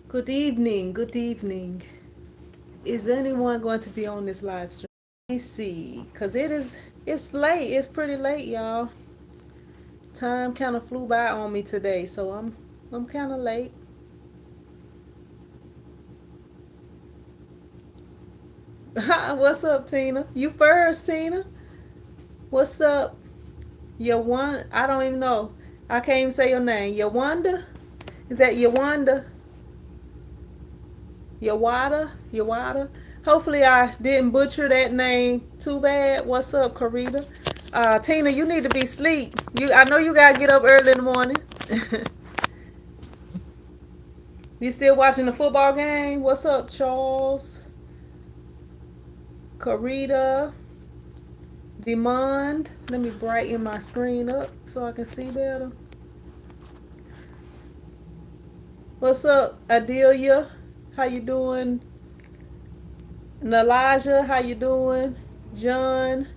Good evening, good evening. Is anyone going to be on this live stream? Let me see, cause it's late. It's pretty late, y'all. Time kind of flew by on me today, so I'm kind of late. What's up, Tina? You first, Tina. What's up? Yawanda? I don't even know. I can't even say your name. Yawanda? Is that Yawanda? Yawada? Yawada? Hopefully I didn't butcher that name too bad. What's up, Karita? Tina, you need to be asleep. I know you gotta get up early in the morning. You still watching the football game? What's up, Charles? Karita? Demand? Let me brighten my screen up so I can see better. What's up, Adelia? How you doing? Nalaja, how you doing? John?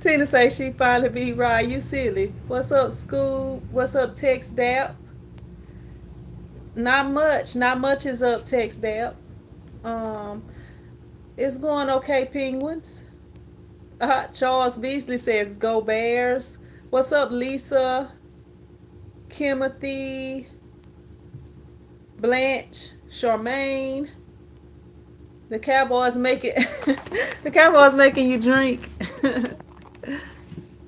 Tina say she finally be right. You silly. What's up, school? What's up, Text Dap? Not much. Not much is up, Text Dap. Um, it's going okay, Penguins. Charles Beasley says, "Go Bears." What's up, Lisa? Timothy, Blanche, Charmaine. The Cowboys making the Cowboys making you drink.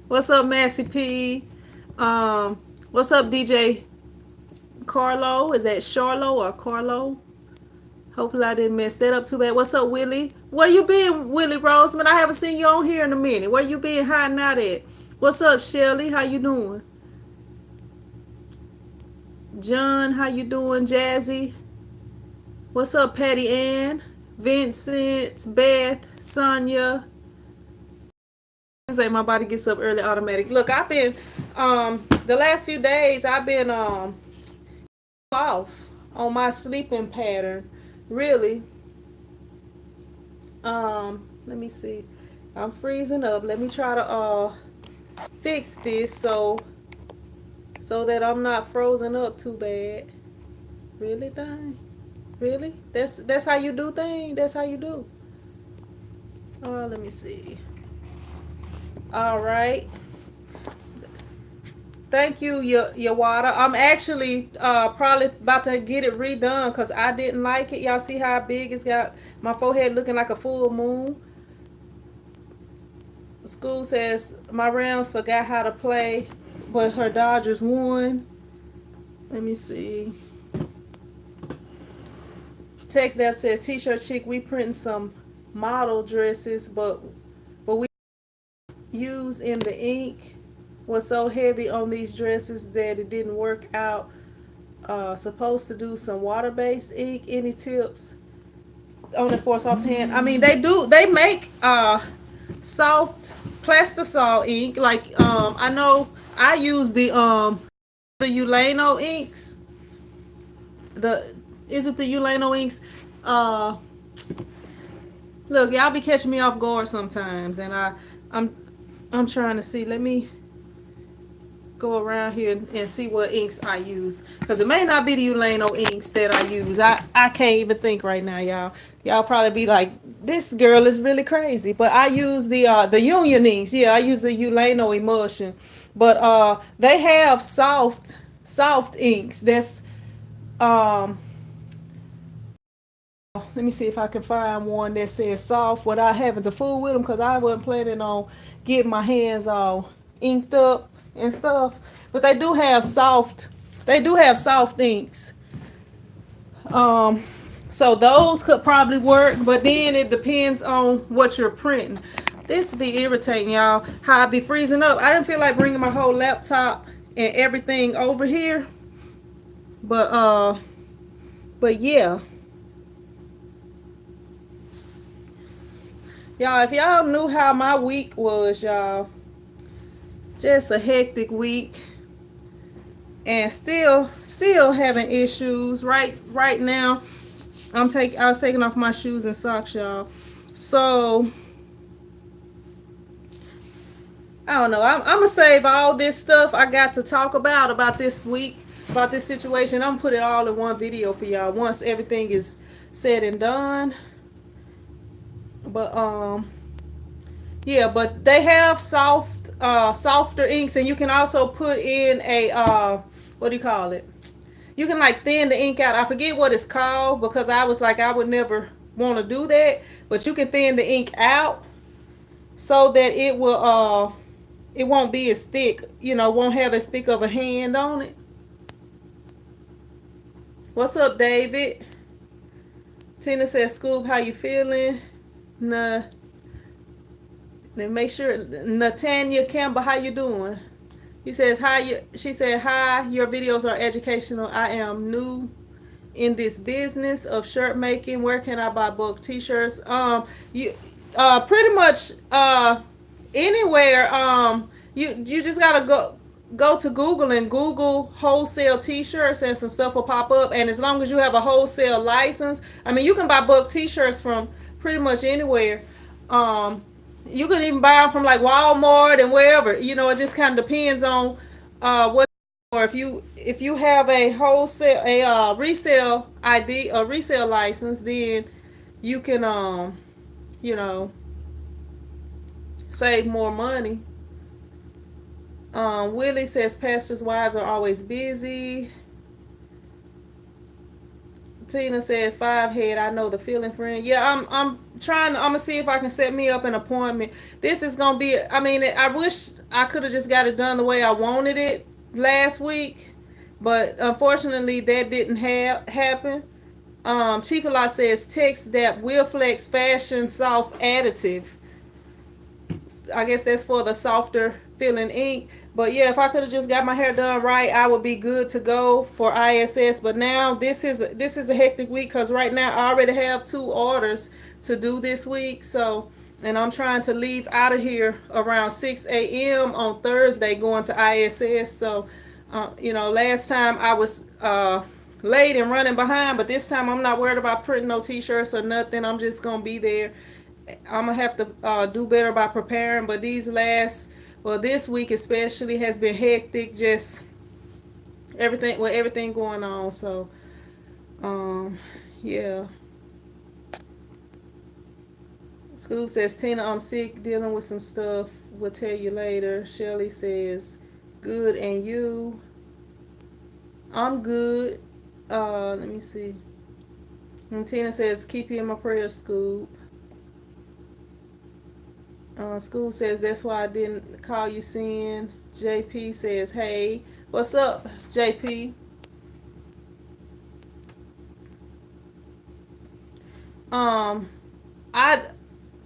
What's up, Massey P? Um, what's up, DJ Carlo? Is that Charlo or Carlo? Hopefully I didn't mess that up too bad. What's up, Willie? Where you been, Willie Roseman? I haven't seen you on here in a minute. Where you been hiding out at? What's up, Shelly? How you doing? John, how you doing? Jazzy? What's up, Patty Ann? Vincent, Beth, Sonia. Say my body gets up early automatic. Look, I've been the last few days I've been off on my sleeping pattern. Really. Let me see. I'm freezing up. Let me try to fix this so that I'm not frozen up too bad. Really, thing? Really? That's how you do thing? That's how you do. Oh, let me see. All right. Thank you, your water. I'm actually probably about to get it redone because I didn't like it. Y'all see how big it's got my forehead looking like a full moon. School says my Rams forgot how to play, but her Dodgers won. Let me see. Text Dev says T-shirt chic. We printing some model dresses, but we use in the ink was so heavy on these dresses that it didn't work out. Supposed to do some water-based ink. Any tips on it for soft hand? I mean, they make soft plastisol ink. Like I know I use the Ulano inks. The Is it the Ulano inks? Uh, Look, y'all be catching me off guard sometimes, and I'm I'm trying to see. Let me go around here and see what inks I use, because it may not be the Ulano inks that I use. I can't even think right now, y'all. Y'all probably be like, this girl is really crazy. But I use the Union inks. Yeah, I use the Ulano emulsion. But they have soft inks. That's um let me see if I can find one that says soft without having to fool with them, because I wasn't planning on getting my hands all inked up and stuff. But they do have soft inks. Um, so those could probably work, but then it depends on what you're printing. This be irritating, y'all. How I be freezing up. I didn't feel like bringing my whole laptop and everything over here, but yeah. Y'all, if y'all knew how my week was, y'all, just a hectic week, and still having issues right now. I was taking off my shoes and socks, y'all. So I don't know. I'm gonna save all this stuff I got to talk about this week about this situation. I'm gonna put it all in one video for y'all once everything is said and done. But yeah, but they have softer inks, and you can also put in a what do you call it? You can like thin the ink out. I forget what it's called because I was like I would never want to do that, but you can thin the ink out so that it won't be as thick, won't have as thick of a hand on it. What's up, David? Tina says, Scoop, how you feeling? Nah, then make sure Natanya Campbell, how you doing? He says hi. She said hi. Your videos are educational. I am new in this business of shirt making. Where can I buy bulk T-shirts? You, pretty much anywhere. You just gotta go to Google and Google wholesale T-shirts and some stuff will pop up. And as long as you have a wholesale license, I mean, you can buy bulk T-shirts from pretty much anywhere. You can even buy them from like Walmart and wherever. It just kind of depends on what. Or if you have a wholesale resale ID, a resale license, then you can you know save more money. Willie says pastors' wives are always busy. Tina says 5 head. I know the feeling, friend. Yeah, I'm trying. I'm gonna see if I can set me up an appointment. This is gonna be. I mean, I wish I could have just got it done the way I wanted it last week, but unfortunately that didn't happen. Chief Lot says text that will flex fashion soft additive. I guess that's for the softer feeling ink. But yeah, if I could have just got my hair done right, I would be good to go for ISS. But now this is a hectic week because right now I already have 2 orders to do this week. So, and I'm trying to leave out of here around 6 a.m. on Thursday going to ISS. So, last time I was late and running behind, but this time I'm not worried about printing no T-shirts or nothing. I'm just gonna be there. I'm gonna have to do better by preparing, but this week especially has been hectic. Just everything going on. So, yeah. Scoop says, Tina, I'm sick, dealing with some stuff. We'll tell you later. Shelly says, good, and you? I'm good. Let me see. And Tina says, keep you in my prayers, Scoop. School says that's why I didn't call you sin. JP says, hey, what's up, JP? I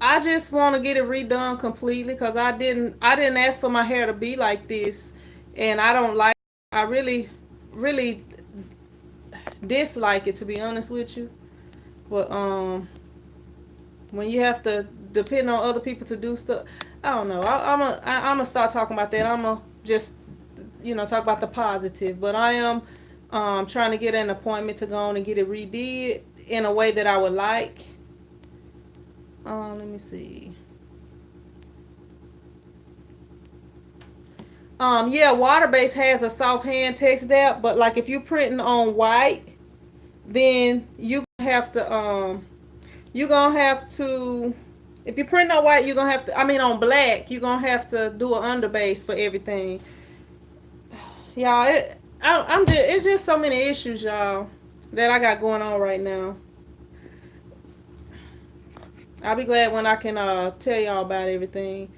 I just want to get it redone completely because I didn't ask for my hair to be like this, and I don't like. I really dislike it, to be honest with you. But when you have to depend on other people to do stuff, I don't know. I'm gonna start talking about that. I'm gonna just talk about the positive. But I am trying to get an appointment to go on and get it redid in a way that I would like. Let me see. Yeah, Waterbase has a soft hand text dap, but like if you're printing on white, then you're gonna have to if you're printing on white, you're gonna have to, I mean on black, you're gonna have to do an underbase for everything. Y'all, it's just so many issues, y'all, that I got going on right now. I'll be glad when I can tell y'all about everything.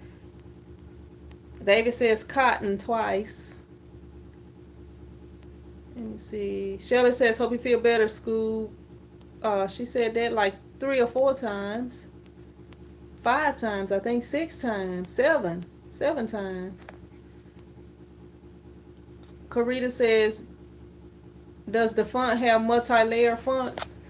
David says cotton twice. Let me see. Shelly says, hope you feel better, Scoob. She said that like 3 or 4 times. 5 times, I think 6 times. 7 times. Karita says, does the font have multi-layer fonts?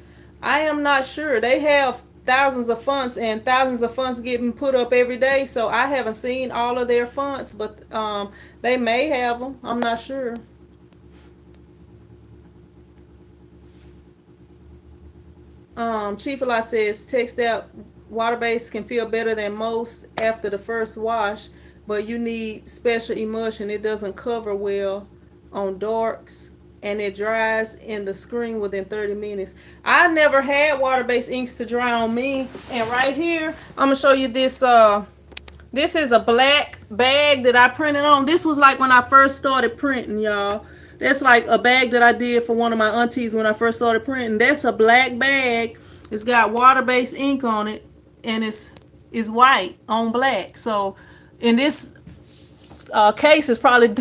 I am not sure. They have thousands of fonts, and thousands of fonts getting put up every day, so I haven't seen all of their fonts, but they may have them. I'm not sure. Chief Lot says text out Waterbase can feel better than most after the first wash, but you need special emulsion. It doesn't cover well on darks. and it dries in the screen within 30 minutes. I never had water-based inks to dry on me. And right here, I'm gonna show you this. This is a black bag that I printed on. This was like when I first started printing, y'all. That's like a bag that I did for one of my aunties when I first started printing. That's a black bag. It's got water-based ink on it, and it's white on black. So in this case, it's probably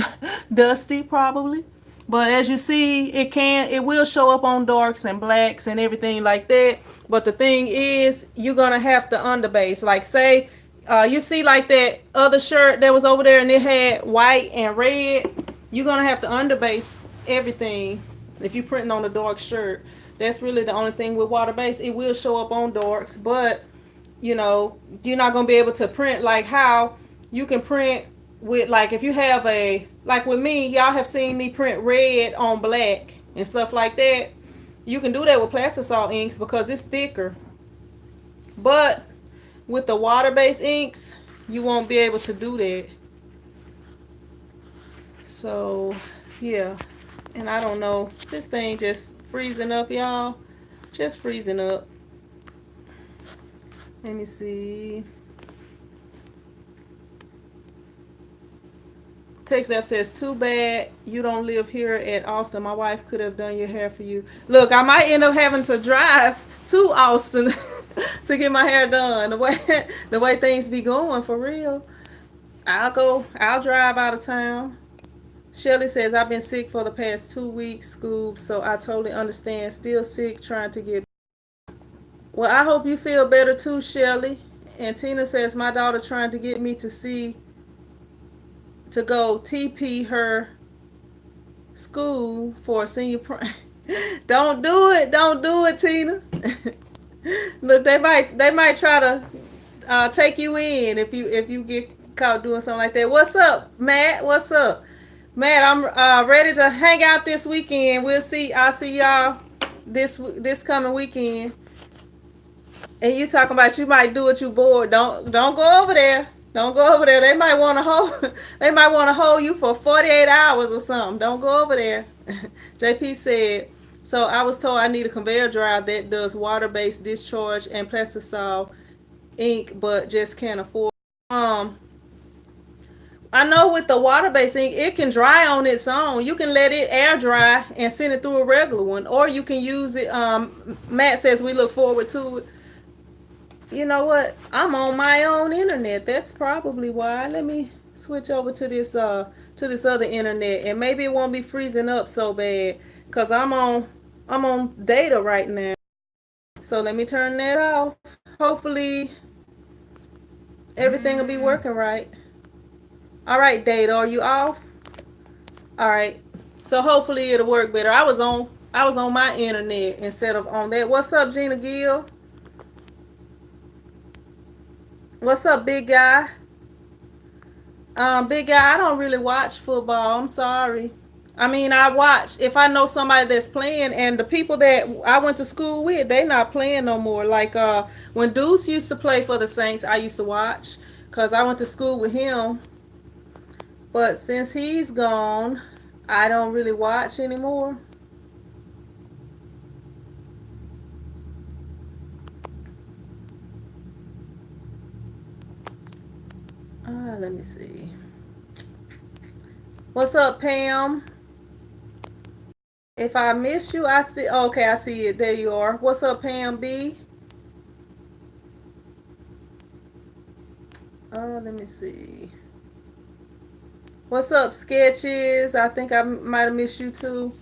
dusty, probably. But as you see, it will show up on darks and blacks and everything like that. But the thing is, you're gonna have to underbase. Like say, you see like that other shirt that was over there and it had white and red. You're gonna have to underbase everything if you're printing on a dark shirt. That's really the only thing with water base. It will show up on darks, but you're not gonna be able to print like how you can print with, like, if you have a, like with me, y'all have seen me print red on black and stuff like that. You can do that with plastisol inks because it's thicker. But with the water-based inks, you won't be able to do that. So yeah, and I don't know, this thing just freezing up, y'all. Just freezing up. Let me see. Text app says, too bad you don't live here at Austin. My wife could have done your hair for you. Look, I might end up having to drive to Austin to get my hair done. The way things be going, for real. I'll drive out of town. Shelly says, I've been sick for the past 2 weeks, Scoob, so I totally understand. Still sick, trying to get. Well, I hope you feel better too, Shelly. And Tina says, my daughter trying to get me to go TP her school for a senior prom. Don't do it. Don't do it, Tina. Look, they might try to take you in if you get caught doing something like that. What's up, Matt? What's up? Matt, I'm ready to hang out this weekend. I'll see y'all this coming weekend. And you talking about you might do it, you bored. Don't go over there. Don't go over there. They might want to hold they might want to hold you for 48 hours or something. Don't go over there. JP said, so I was told I need a conveyor dryer that does water-based discharge and plastisol ink, but just can't afford. I know with the water-based ink, it can dry on its own. You can let it air dry and send it through a regular one, or you can use it. Matt says we look forward to it. You know what? I'm on my own internet. That's probably why. Let me switch over to this other internet, and maybe it won't be freezing up so bad because I'm on data right now. So let me turn that off. Hopefully everything will be working right. All right, data, are you off? All right. So hopefully it'll work better. I was on my internet instead of on that. What's up, Gina Gill? What's up, big guy? Big guy, I don't really watch football. I'm sorry. I mean, I watch if I know somebody that's playing, and the people that I went to school with, they not playing no more. Like when Deuce used to play for the Saints, I used to watch because I went to school with him. But since he's gone, I don't really watch anymore. Let me see. What's up, Pam? If I miss you, I still okay. I see it. There you are. What's up, Pam B? Let me see. What's up, Sketches? I think I might have missed you too.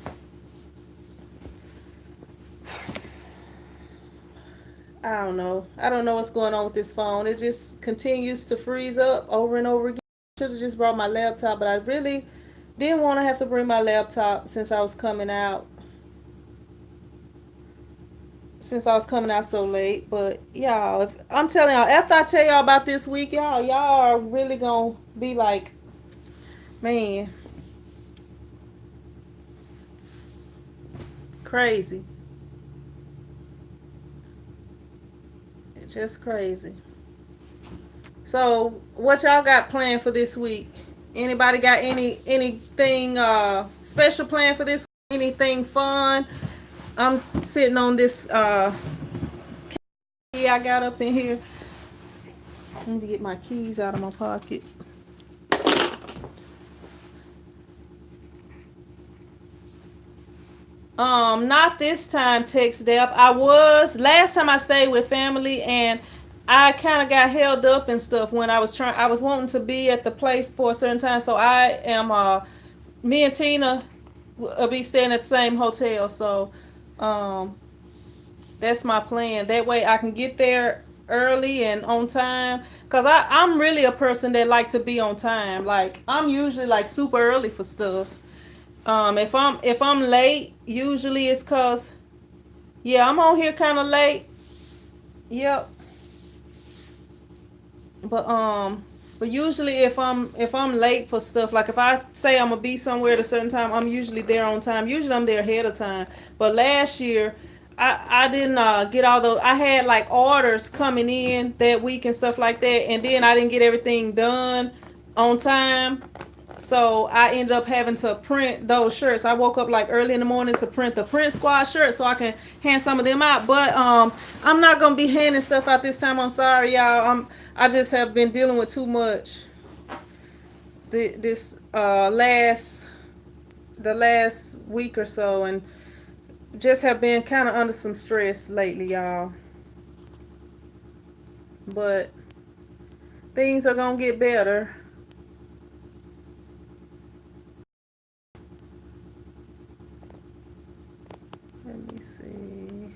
I don't know. I don't know what's going on with this phone. It just continues to freeze up over and over again. Should have just brought my laptop, but I really didn't want to have to bring my laptop since I was coming out. Since I was coming out so late. But y'all, I'm telling y'all, after I tell y'all about this week, y'all are really gonna be like, man, crazy. It's just crazy. So, what y'all got planned for this week? Anybody got anything special planned for this week? anything fun. I'm sitting on this key I got up in here. I need to get my keys out of my pocket. Not this time, Text Dep. I was last time I stayed with family, and I kind of got held up and stuff when I was trying. I was wanting to be at the place for a certain time, so I am. Me and Tina will be staying at the same hotel, so um, that's my plan. That way, I can get there early and on time. Cause I'm really a person that like to be on time. Like I'm usually like super early for stuff. If I'm late, usually it's cause yeah, I'm on here kind of late. Yep. But but usually if I'm late for stuff, like if I say I'm gonna be somewhere at a certain time, I'm usually there on time. Usually I'm there ahead of time. But last year, I didn't get all those. I had like orders coming in that week and stuff like that, and then I didn't get everything done on time. So I ended up having to print those shirts. I woke up like early in the morning to print the print squad shirts so I can hand some of them out. But I'm not gonna be handing stuff out this time. I'm sorry, y'all. I just have been dealing with too much. This the last week or so, and just have been kind of under some stress lately, y'all. But things are gonna get better. Let me see.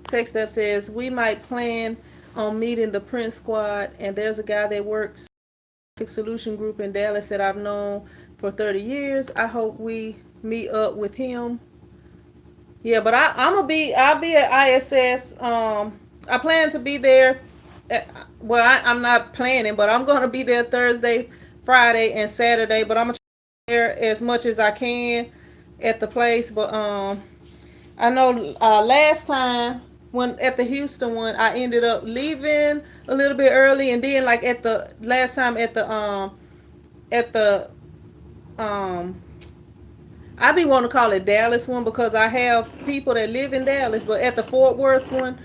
Text up says we might plan on meeting the print squad, and there's a guy that works solution group in Dallas that I've known for 30 years. I hope we meet up with him. Yeah, but I'll be at ISS. I plan to be there. Well, I'm not planning, but I'm gonna be there Thursday, Friday, and Saturday. But I'm gonna try there as much as I can at the place. But I know last time when at the Houston one, I ended up leaving a little bit early, and then like at the last time at the um I be want to call it Dallas one because I have people that live in Dallas, but at the Fort Worth one,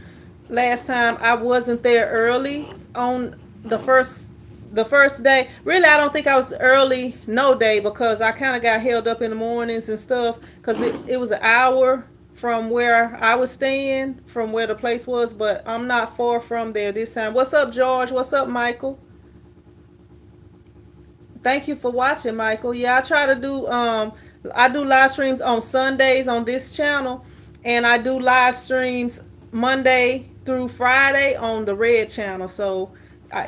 last time I wasn't there early on the first the first day. Really, I don't think I was early no day because I kind of got held up in the mornings and stuff because it was an hour from where I was staying from where the place was, but I'm not far from there this time. What's up, George? What's up, Michael? Thank you for watching, Michael. Yeah, I do live streams on Sundays on this channel, and I do live streams Monday through Friday on the Red channel. So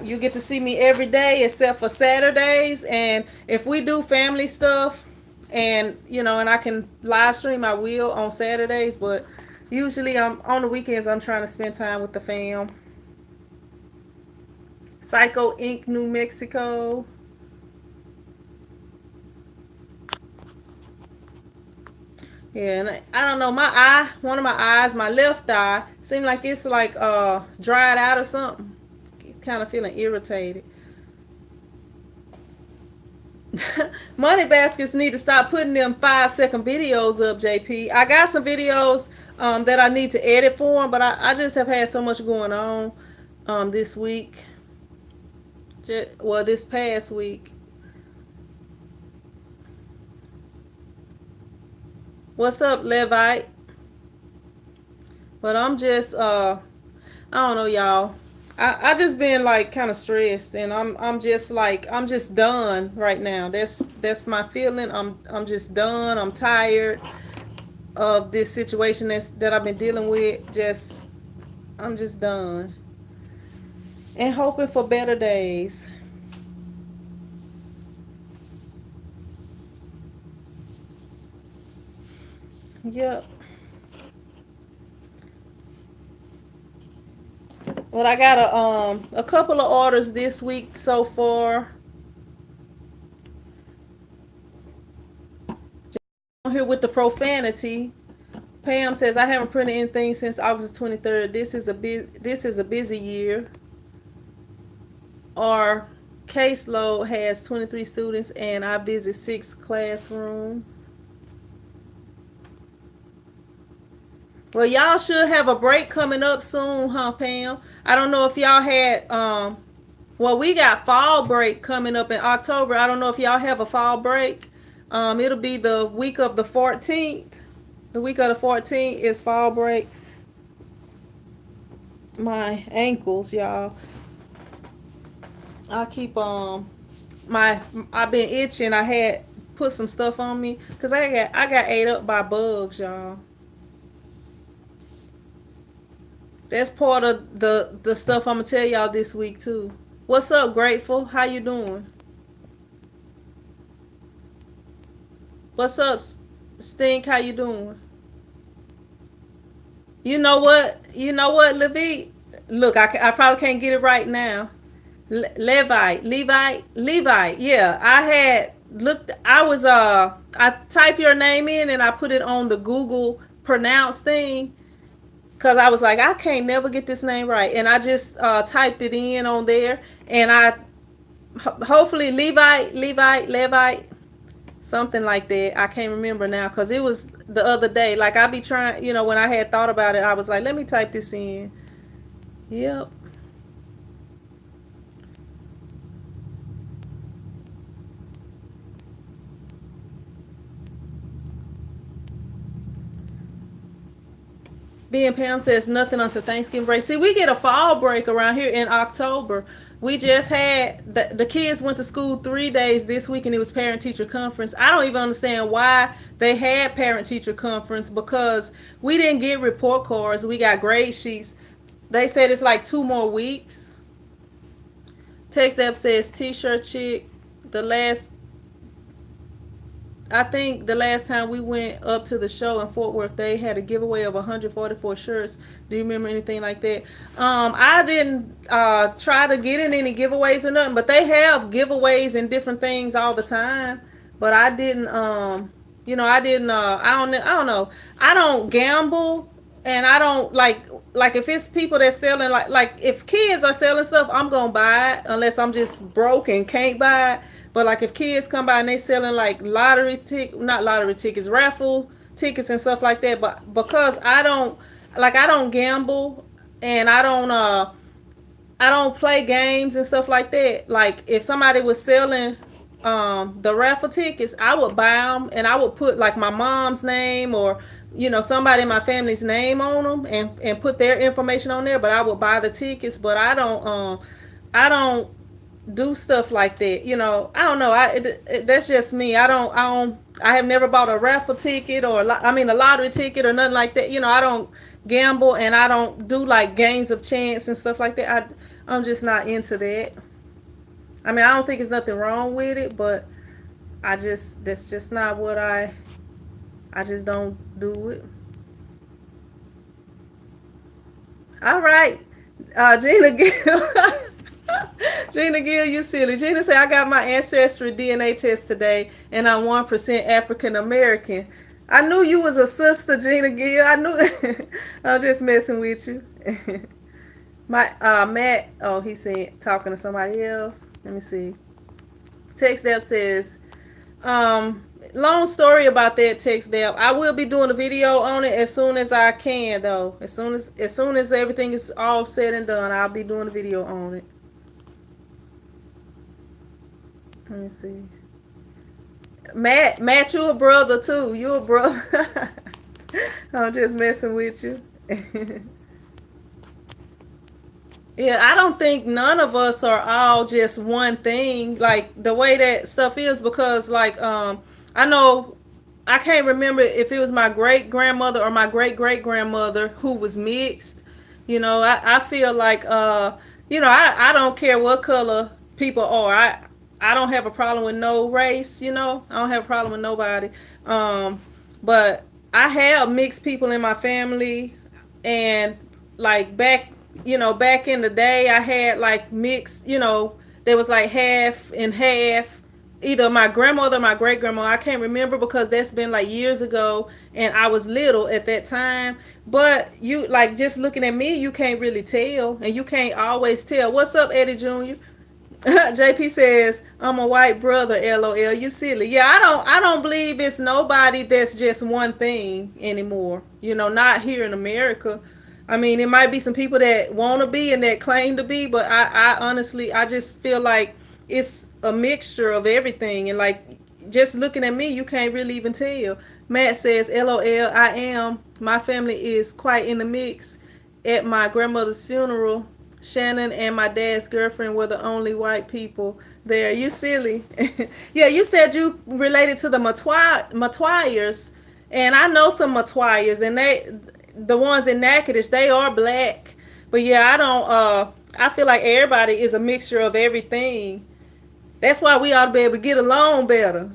you get to see me every day except for Saturdays. And if we do family stuff, and and I can live stream, I will on Saturdays. But usually, I'm on the weekends. I'm trying to spend time with the fam. Psycho Inc. New Mexico. Yeah, and I don't know, one of my eyes, my left eye, seemed like it's like dried out or something. It's kind of feeling irritated. Money baskets need to stop putting them 5-second videos up, JP. I got some videos that I need to edit for them, but I just have had so much going on this week. Well, this past week. What's up, Levite? But I'm just I don't know, y'all. I just been like kind of stressed, and I'm just like I'm just done right now. That's my feeling. I'm just done. I'm tired of this situation that I've been dealing with. I'm just done, and hoping for better days. Yep. Well, I got a couple of orders this week so far. On here with the profanity. Pam says I haven't printed anything since August 23rd. This is a busy year. Our caseload has 23 students and I visit 6 classrooms. Well, y'all should have a break coming up soon, huh, Pam? I don't know if y'all had well, we got fall break coming up in October. I don't know if y'all have a fall break. It'll be the week of the 14th. The week of the 14th is fall break. My ankles, y'all. I keep my I've been itching. I had put some stuff on me because I got ate up by bugs, y'all. That's part of the stuff I'm gonna tell y'all this week too. What's up, Grateful? How you doing? What's up, Stink? How you doing? You know what? You know what, Levi? Look, I probably can't get it right now. Levi. Yeah, I had looked. I type your name in and I put it on the Google pronounce thing because I was like, I can't never get this name right, and I just typed it in on there, and hopefully Levi, something like that. I can't remember now because it was the other day. Like I be trying, when I had thought about it, I was like, let me type this in. Yep. B and Pam says nothing until Thanksgiving break. See, we get a fall break around here in October. We just had the kids went to school 3 days this week and it was parent teacher conference. I don't even understand why they had parent teacher conference because we didn't get report cards. We got grade sheets. They said it's like 2 more weeks. Text app says t-shirt chick. The last I think the last time we went up to the show in Fort Worth, they had a giveaway of 144 shirts. Do you remember anything like that? I didn't try to get in any giveaways or nothing, but they have giveaways and different things all the time. But I didn't, I didn't. I don't know. I don't gamble, and I don't like if it's people that selling like if kids are selling stuff, I'm gonna buy it unless I'm just broke and can't buy it. But like if kids come by and they selling like not lottery tickets, raffle tickets and stuff like that. But because I don't gamble and I don't play games and stuff like that. Like if somebody was selling the raffle tickets, I would buy them and I would put like my mom's name or somebody in my family's name on them and put their information on there. But I would buy the tickets, but I don't do stuff like that. I don't know. That's just me. I have never bought a raffle ticket or a lottery ticket or nothing like that. I don't gamble and I don't do like games of chance and stuff like that. I'm just not into that. I don't think there's nothing wrong with it, but that's just not what I just don't do it. All right. Gina Gill. Gina Gill, you silly. Gina said, I got my ancestry DNA test today and I'm 1% African American. I knew you was a sister, Gina Gill. I knew. I'm just messing with you. My Matt, oh, he said talking to somebody else. Let me see. Text Deb says, long story about that, Text Deb. I will be doing a video on it as soon as I can though. As soon as everything is all said and done, I'll be doing a video on it. Let me see. Matt, you a brother too. You a brother. I'm just messing with you. Yeah, I don't think none of us are all just one thing, like the way that stuff is, because like I know I can't remember if it was my great grandmother or my great great grandmother who was mixed. I feel like I don't care what color people are. I don't have a problem with no race, I don't have a problem with nobody. But I have mixed people in my family, and like back in the day, I had like mixed, there was like half and half. Either my grandmother or my great grandmother, I can't remember because that's been like years ago and I was little at that time. But you like just looking at me, you can't really tell, and you can't always tell. What's up, Eddie Jr.? JP says, "I'm a white brother." LOL. You silly. Yeah, I don't believe it's nobody that's just one thing anymore. Not here in America. I mean, it might be some people that want to be and that claim to be, but I honestly, I just feel like it's a mixture of everything. And like, just looking at me, you can't really even tell. Matt says, "LOL. I am. My family is quite in the mix. At my grandmother's funeral, Shannon and my dad's girlfriend were the only white people there." You silly. Yeah, you said you related to the Matwires, and I know some Matwires, and the ones in Natchitoches, they are black. But yeah, I don't. I feel like everybody is a mixture of everything. That's why we ought to be able to get along better.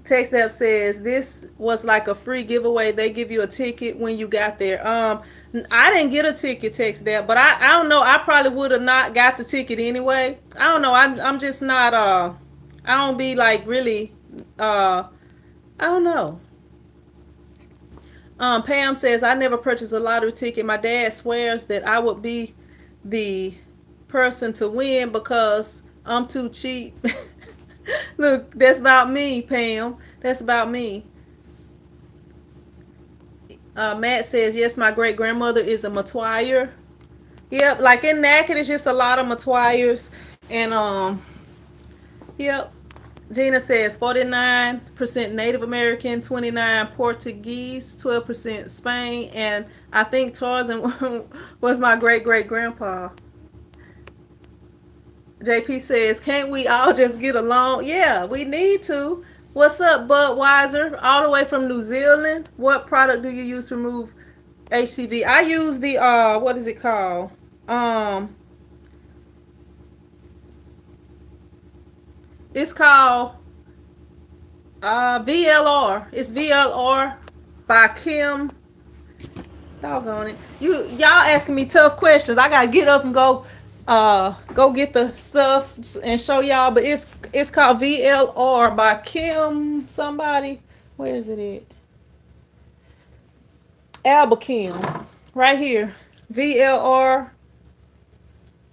Text app says this was like a free giveaway. They give you a ticket when you got there. I didn't get a ticket, text app, but I don't know. I probably would have not got the ticket anyway. I don't know. I'm just not I don't be like really I don't know. Pam says I never purchased a lottery ticket. My dad swears that I would be the person to win because I'm too cheap. Look, that's about me, Pam. That's about me. Matt says, yes, my great grandmother is a Matwire. Yep, like in Natchitoches, it's just a lot of Matwires. And yep. Gina says 49% Native American, 29 Portuguese, 12% Spain, and I think Tarzan was my great great grandpa. JP says, can't we all just get along? Yeah, we need to. What's up, Budweiser? All the way from New Zealand. What product do you use to remove HCV? I use the what is it called? Um, it's called VLR. It's VLR by Kim. Doggone it. Y'all asking me tough questions. I gotta get up and go get the stuff and show y'all. But it's called VLR by Kim somebody. Where is it at? Alba Kim. Right here. VLR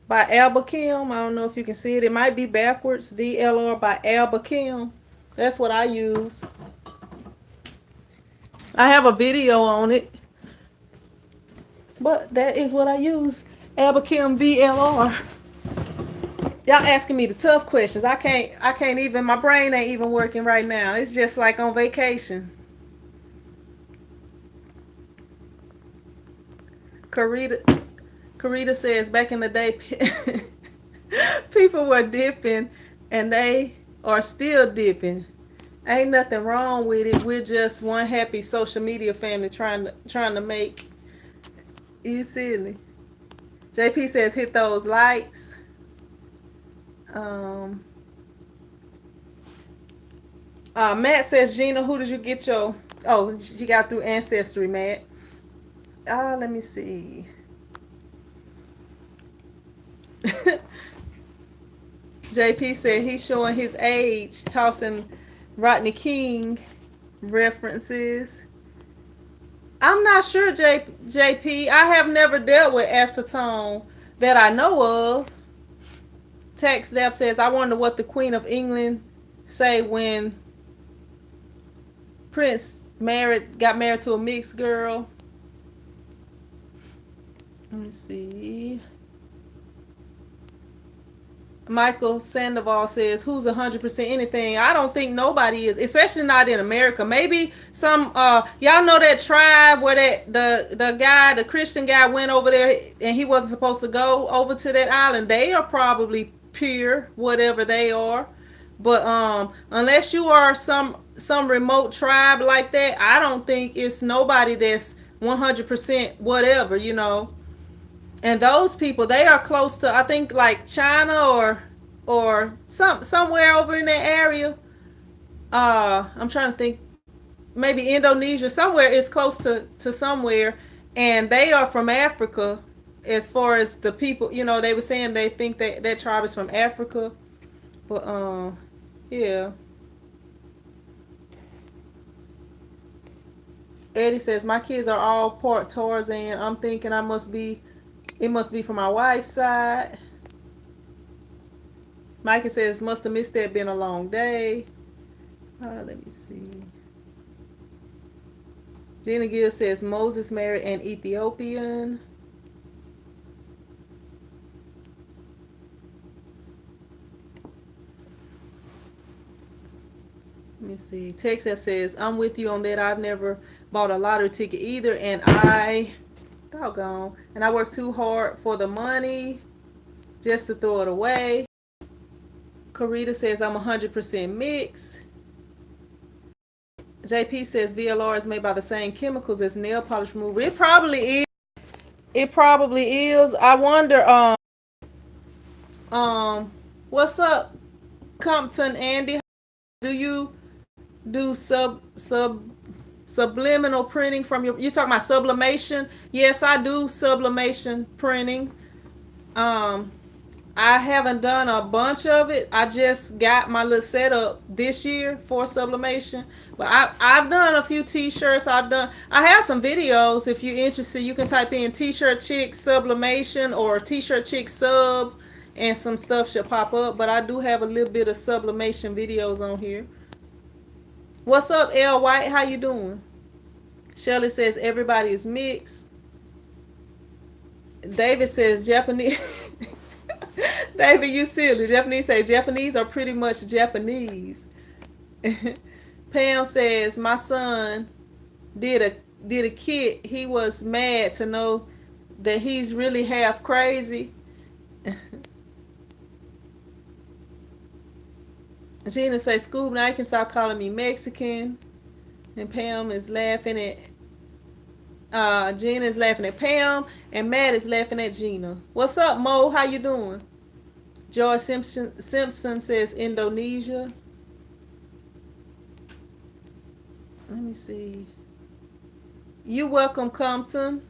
by Alba Kim. I don't know if you can see it. It might be backwards. VLR by Alba Kim. That's what I use. I have a video on it. But that is what I use. Alba Kim VLR. Y'all asking me the tough questions. I can't even, my brain ain't even working right now. It's just like on vacation. Karita says back in the day people were dipping and they are still dipping. Ain't nothing wrong with it. We're just one happy social media family trying to make you silly. JP says hit those likes. Um Matt says, Gina, who did you get your... Oh, she got through Ancestry, Matt. Let me see. JP said he's showing his age, tossing Rodney King references. I'm not sure, JP. I have never dealt with acetone that I know of. Text Dap says, I wonder what the Queen of England say when Prince got married to a mixed girl. Let me see. Michael Sandoval says, who's 100% anything? I don't think nobody is, especially not in America. Maybe some, y'all know that tribe where the Christian guy went over there and he wasn't supposed to go over to that island. They are probably pure, whatever they are. But unless you are some remote tribe like that, I don't think it's nobody that's 100% whatever. And those people, they are close to, I think, like China or somewhere over in that area. I'm trying to think, maybe Indonesia, somewhere is close to somewhere, and they are from Africa. As far as the people, they were saying they think that tribe is from Africa, but yeah. Eddie says my kids are all part Tarzan. I'm thinking it must be from my wife's side. Micah says, must have missed that, been a long day. Let me see. Gina Gill says, Moses married an Ethiopian. Let me see. TextF says, I'm with you on that. I've never bought a lottery ticket either, and doggone, and I work too hard for the money just to throw it away. Karita says, I'm 100% mixed. JP says, VLR is made by the same chemicals as nail polish remover. It probably is. It probably is. I wonder, what's up, Compton Andy? Do you do subliminal printing from you talking about sublimation? Yes, I do sublimation printing. I haven't done a bunch of it. I just got my little setup this year for sublimation. But I've done a few t-shirts. I have some videos. If you're interested, you can type in t-shirt chick sublimation or t-shirt chick sub, and some stuff should pop up. But I do have a little bit of sublimation videos on here. What's up, L White? How you doing? Shelley says everybody is mixed. David says Japanese. David, you silly. Japanese say Japanese are pretty much Japanese. Pam says my son did a kit. He was mad to know that he's really half crazy. Gina says, Scoob, now you can stop calling me Mexican. And Pam is laughing at Gina is laughing at Pam, and Matt is laughing at Gina. What's up, Mo? How you doing? George Simpson says Indonesia. Let me see. You welcome, Compton.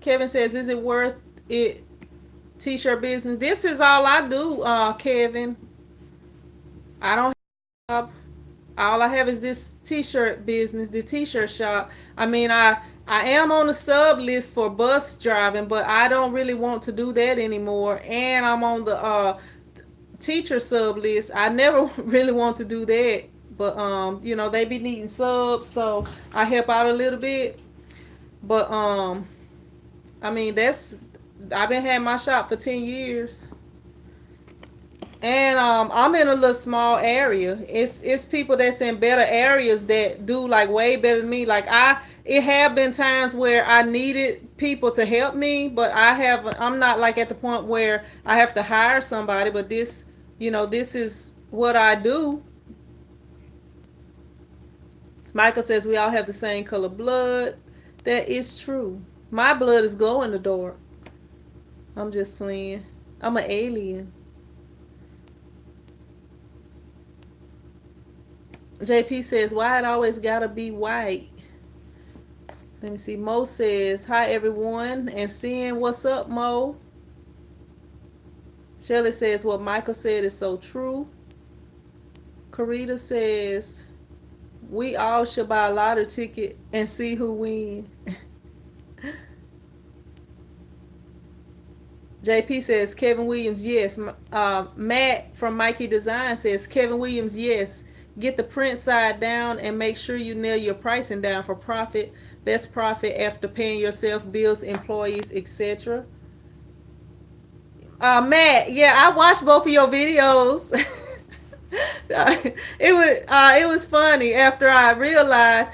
Kevin says, is it worth it? T-shirt business. This is all I do, Kevin. I don't have, all I have is this t-shirt business, this t-shirt shop. I mean, I am on the sub list for bus driving, but I don't really want to do that anymore. And I'm on the teacher sub list. I never really want to do that, but you know, they be needing subs, so I help out a little bit. But I mean, I've been having my shop for 10 years. And I'm in a little small area. It's people that's in better areas that do like way better than me. Like it have been times where I needed people to help me, but I'm not like at the point where I have to hire somebody. But this, you know, this is what I do. Michael says we all have the same color blood. That is true. My blood is glow in the dark. I'm just playing. I'm an alien. JP says, why it always gotta be white? Let me see. Mo says, hi everyone. And seeing what's up, Mo? Shelly says, what Michael said is so true. Karita says, we all should buy a lottery ticket and see who wins. JP says, Kevin Williams, yes. Matt from Mikey Design says, Kevin Williams, yes. Get the print side down and make sure you nail your pricing down for profit. That's profit after paying yourself, bills, employees, etc. Matt, yeah, I watched both of your videos. It was funny after I realized.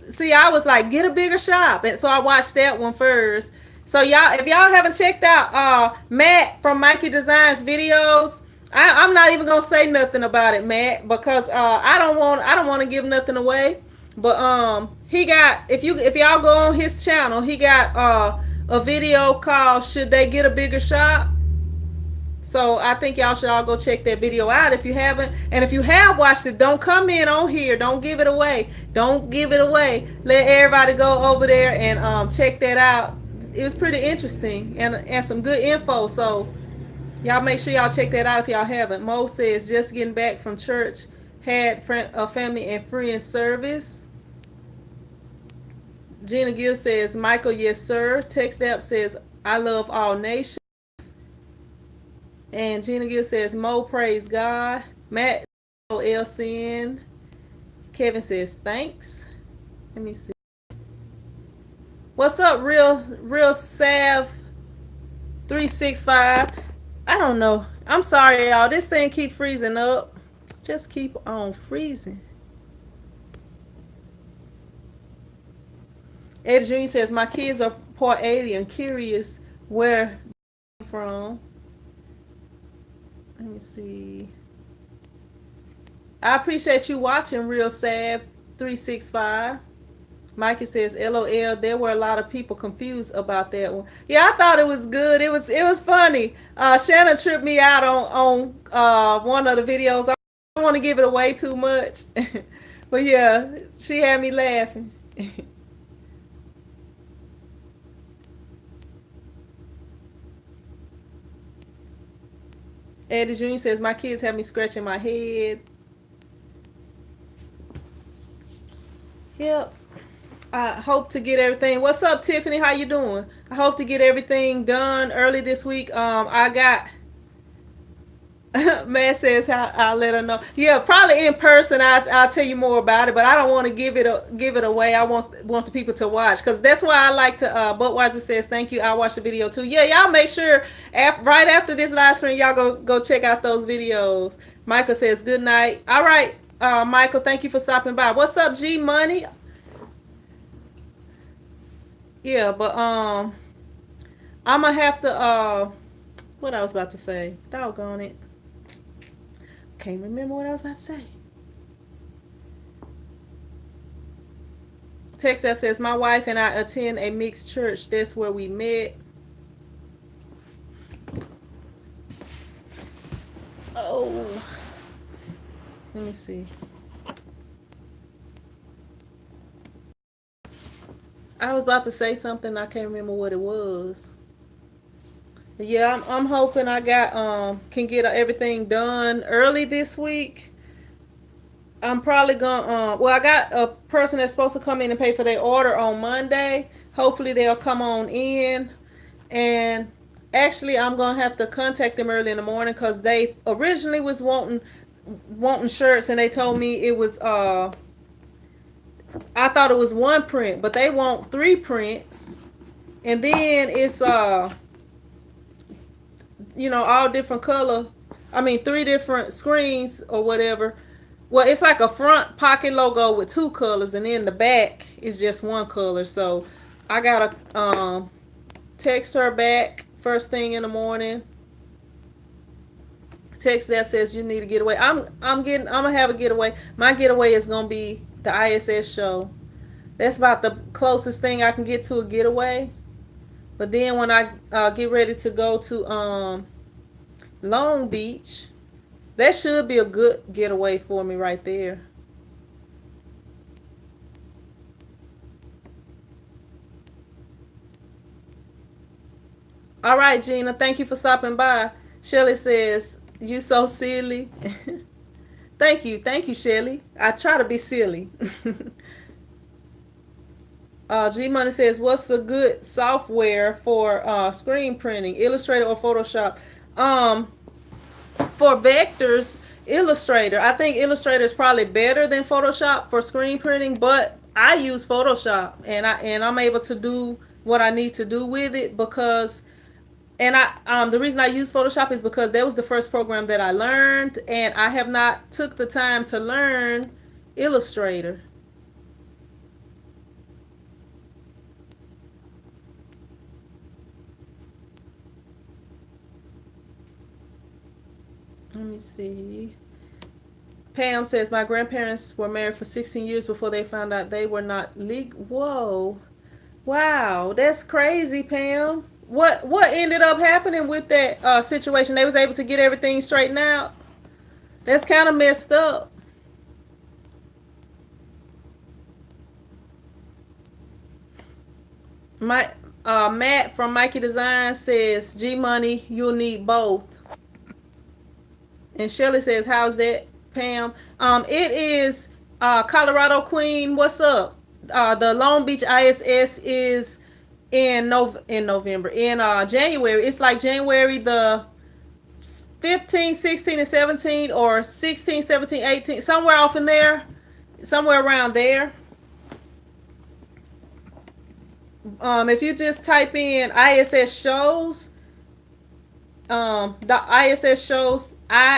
See, I was like, get a bigger shop, and so I watched that one first. So y'all, if y'all haven't checked out Matt from Mikey Designs videos, I'm not even gonna say nothing about it, Matt, because I don't want to give nothing away. But he got, if y'all go on his channel, he got a video called "Should They Get a Bigger Shop?" So I think y'all should all go check that video out if you haven't. And if you have watched it, don't come in on here. Don't give it away. Don't give it away. Let everybody go over there and check that out. It was pretty interesting and some good info. So y'all make sure y'all check that out if y'all haven't. Mo says, just getting back from church. Had a family and friend service. Gina Gill says, Michael, yes, sir. Text app says, I love all nations. And Gina Gill says, Mo, praise God. Matt LCN. Kevin says, thanks. Let me see. What's up, real Sav 365? I don't know. I'm sorry, y'all. This thing keep freezing up. Just keep on freezing. Ed Jr. says, my kids are part alien, curious where from. Let me see. I appreciate you watching, Real Sad 365. Mikey says, LOL, there were a lot of people confused about that one. Yeah, I thought it was good. It was funny. Shannon tripped me out on one of the videos. I don't want to give it away too much. But yeah, she had me laughing. Eddie Jr. says, my kids have me scratching my head. Yep. I hope to get everything. What's up, Tiffany? How you doing? I hope to get everything done early this week. I got Matt says I'll let her know. Yeah, probably in person. I'll tell you more about it, but I don't want to give it away. I want the people to watch because that's why I like to. Budweiser says thank you. I'll watch the video too. Yeah, y'all make sure right after this live stream, y'all go check out those videos. Michael says good night. All right, Michael, thank you for stopping by. What's up, G Money? Yeah, but I'm gonna have to what I was about to say. Doggone it. Can't remember what I was about to say. Text F says, my wife and I attend a mixed church. That's where we met. Oh, let me see. I was about to say something. I can't remember what it was. But yeah, I'm hoping I can get everything done early this week. I'm probably gonna well, I got a person that's supposed to come in and pay for their order on Monday. Hopefully they'll come on in, and actually I'm gonna have to contact them early in the morning because they originally was wanting shirts, and they told me it was I thought it was one print, but they want 3 prints, and then it's all different color. I mean 3 different screens or whatever. Well, it's like a front pocket logo with 2 colors, and then the back is just 1 color. So I gotta text her back first thing in the morning. Text that says you need a getaway. I'm gonna have a getaway. My getaway is gonna be the ISS show. That's about the closest thing I can get to a getaway. But then when I get ready to go to Long Beach, that should be a good getaway for me right there. All right, Gina, thank you for stopping by. Shelly says, you so silly. Thank you, Shelly. I try to be silly. G Money says, what's a good software for screen printing, Illustrator or Photoshop? For vectors, Illustrator. I think Illustrator is probably better than Photoshop for screen printing, but I use Photoshop, and I'm able to do what I need to do with it because the reason I use Photoshop is because that was the first program that I learned, and I have not took the time to learn Illustrator. Let me see. Pam says, my grandparents were married for 16 years before they found out they were not legal. Whoa. Wow, that's crazy, Pam. What ended up happening with that situation? They was able to get everything straightened out. That's kind of messed up. My Matt from Mikey Design says, G Money, you'll need both. And Shelly says, how's that, Pam? It is Colorado Queen. What's up? The Long Beach ISS is in November. In January. It's like January the 15, 16, and 17, or 16, 17, 18, somewhere off in there, somewhere around there. If you just type in ISS shows, the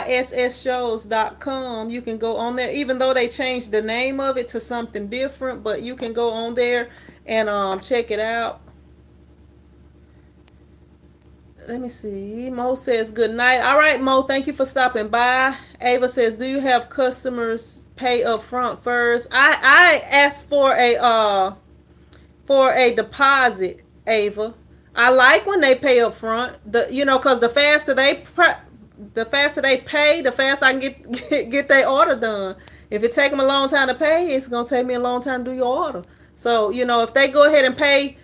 ISS shows.com, you can go on there, even though they changed the name of it to something different, but you can go on there and check it out. Let me see. Mo says good night. All right, Mo, thank you for stopping by. Ava says, do you have customers pay up front first? I asked for a deposit, Ava. I like when they pay up front. Cause the faster they pay, the faster I can get their order done. If it take them a long time to pay, it's gonna take me a long time to do your order. So if they go ahead and pay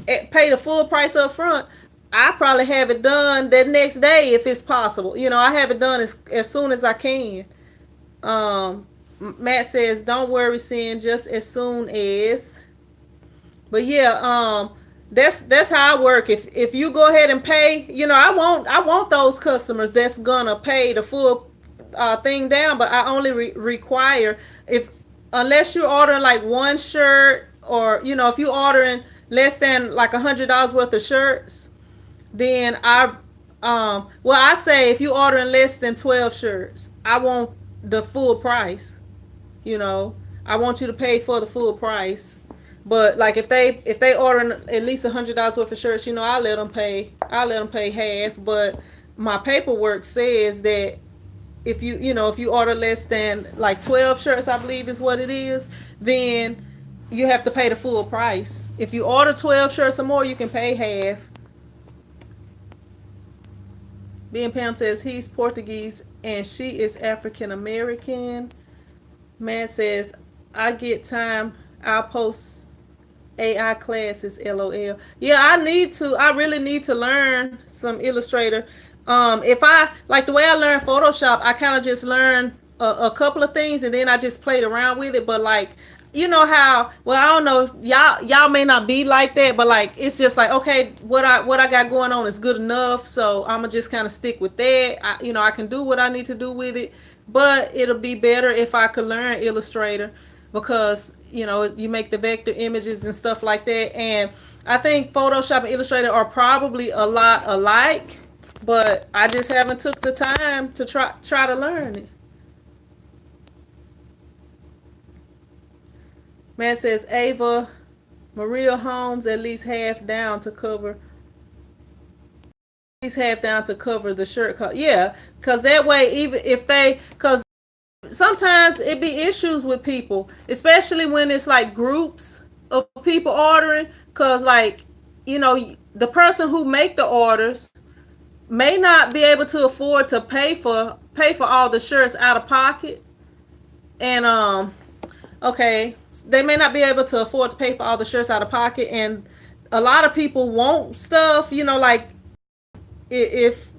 the full price up front, I probably have it done that next day if it's possible. I have it done as soon as I can. Matt says, don't worry, Sin, just as soon as. But yeah, that's how I work. If you go ahead and pay, I want those customers that's gonna pay the full thing down. But I only require, if unless you're ordering like one shirt, or if you're ordering less than like $100 worth of shirts, then I say if you're ordering less than 12 shirts, I want the full price. I want you to pay for the full price. But like if they order at least $100 worth of shirts, I'll let them pay half. But my paperwork says that if you order less than like 12 shirts, I believe is what it is, then you have to pay the full price. If you order 12 shirts or more, you can pay half. B and Pam says he's Portuguese and she is African American. Matt says, I get time, I'll post AI classes, LOL. Yeah, I really need to learn some Illustrator. If I like the way I learned Photoshop, I kind of just learned a couple of things and then I just played around with it. But like, how, well, I don't know, y'all may not be like that, but like it's just like, okay, what I got going on is good enough, so I'm gonna just kind of stick with that. I can do what I need to do with it, but it'll be better if I could learn Illustrator, because you make the vector images and stuff like that. And I think Photoshop and Illustrator are probably a lot alike, but I just haven't took the time to try to learn it. Man says Ava Maria Holmes at least half down to cover the shirt cost. Yeah, because that way, even if because sometimes it be issues with people, especially when it's like groups of people ordering, because like the person who make the orders may not be able to afford to pay for all the shirts out of pocket. And okay, they may not be able to afford to pay for all the shirts out of pocket, and a lot of people want stuff, like if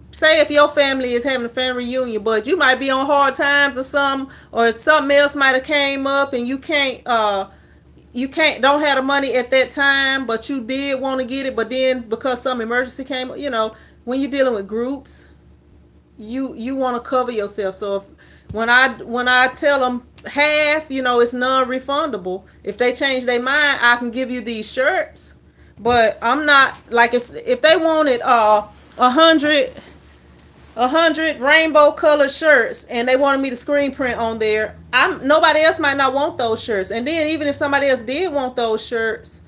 your family is having a family reunion, but you might be on hard times or something else might have came up, and you don't have the money at that time, but you did want to get it, but then because some emergency came, when you're dealing with groups, you want to cover yourself. So when I tell them half, it's non-refundable. If they change their mind, I can give you these shirts, but I'm not like, if they wanted 100 rainbow colored shirts and they wanted me to screen print on there, nobody else might not want those shirts. And then even if somebody else did want those shirts,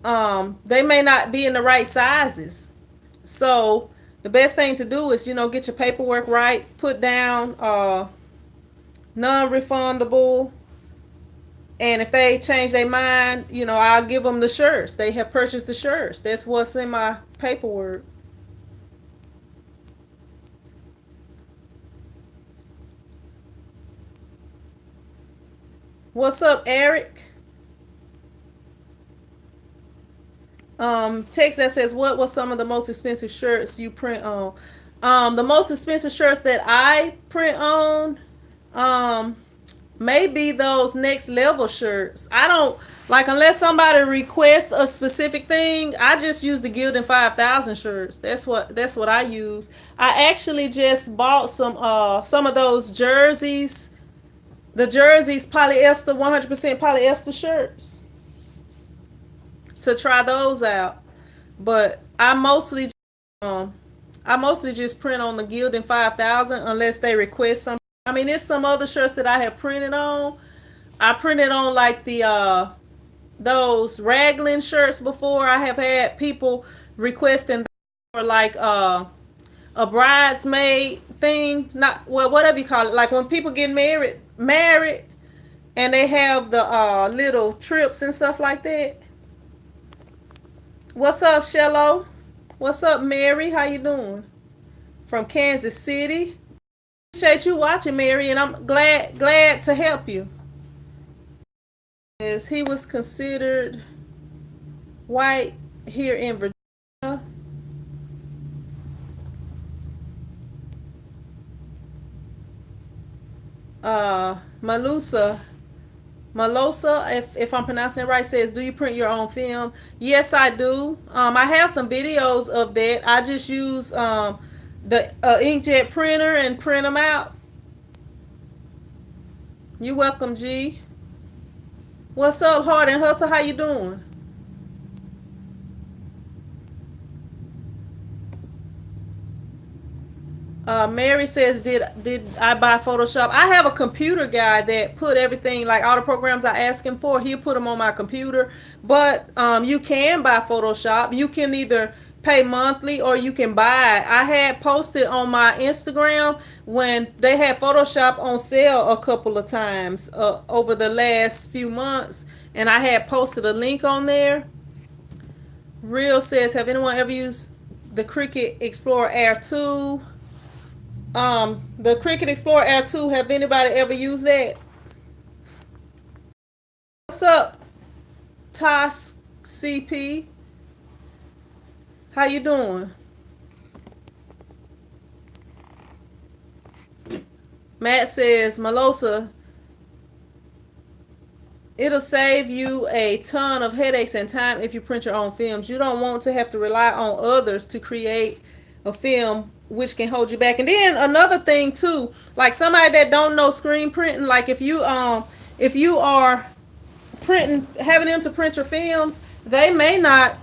they may not be in the right sizes. So the best thing to do is, get your paperwork right, put down non-refundable, and if they change their mind, I'll give them the shirts. They have purchased the shirts. That's what's in my paperwork. What's up, Eric? Text that says, what was some of the most expensive shirts you print on? The most expensive shirts that I print on, maybe those next level shirts. I don't like unless somebody requests a specific thing. I just use the Gildan 5000 shirts. That's what I use. I actually just bought some of those jerseys. The jerseys polyester 100% polyester shirts to try those out. But um I mostly just print on the Gildan 5000 unless they request some. I mean, there's some other shirts that I have printed on. I printed on like the those raglan shirts before. I have had people requesting for like a bridesmaid thing, not well, whatever you call it. Like when people get married, and they have the little trips and stuff like that. What's up, Shello? What's up, Mary? How you doing? From Kansas City. Appreciate you watching, Mary, and I'm glad to help you. As he was considered white here in Virginia. Malusa Malosa, if I'm pronouncing it right, says, "Do you print your own film?" Yes, I do. I have some videos of that. I just use the inkjet printer and print them out. You welcome, G. What's up, Hard and Hustle? How you doing? Mary says, did I buy Photoshop? I have a computer guy that put everything, like all the programs I ask him for, he'll put them on my computer. But you can buy Photoshop. You can either pay monthly or you can buy it. I had posted on my Instagram when they had Photoshop on sale a couple of times over the last few months, and I had posted a link on there. Real says, have anyone ever used the Cricut Explorer Air 2? The Cricut Explorer Air 2, have anybody ever used that? What's up, Toss CP? How you doing? Matt says, Melosa, it'll save you a ton of headaches and time if you print your own films. You don't want to have to rely on others to create a film, which can hold you back. And then another thing too, like somebody that don't know screen printing, like if you are printing, having them to print your films, they may not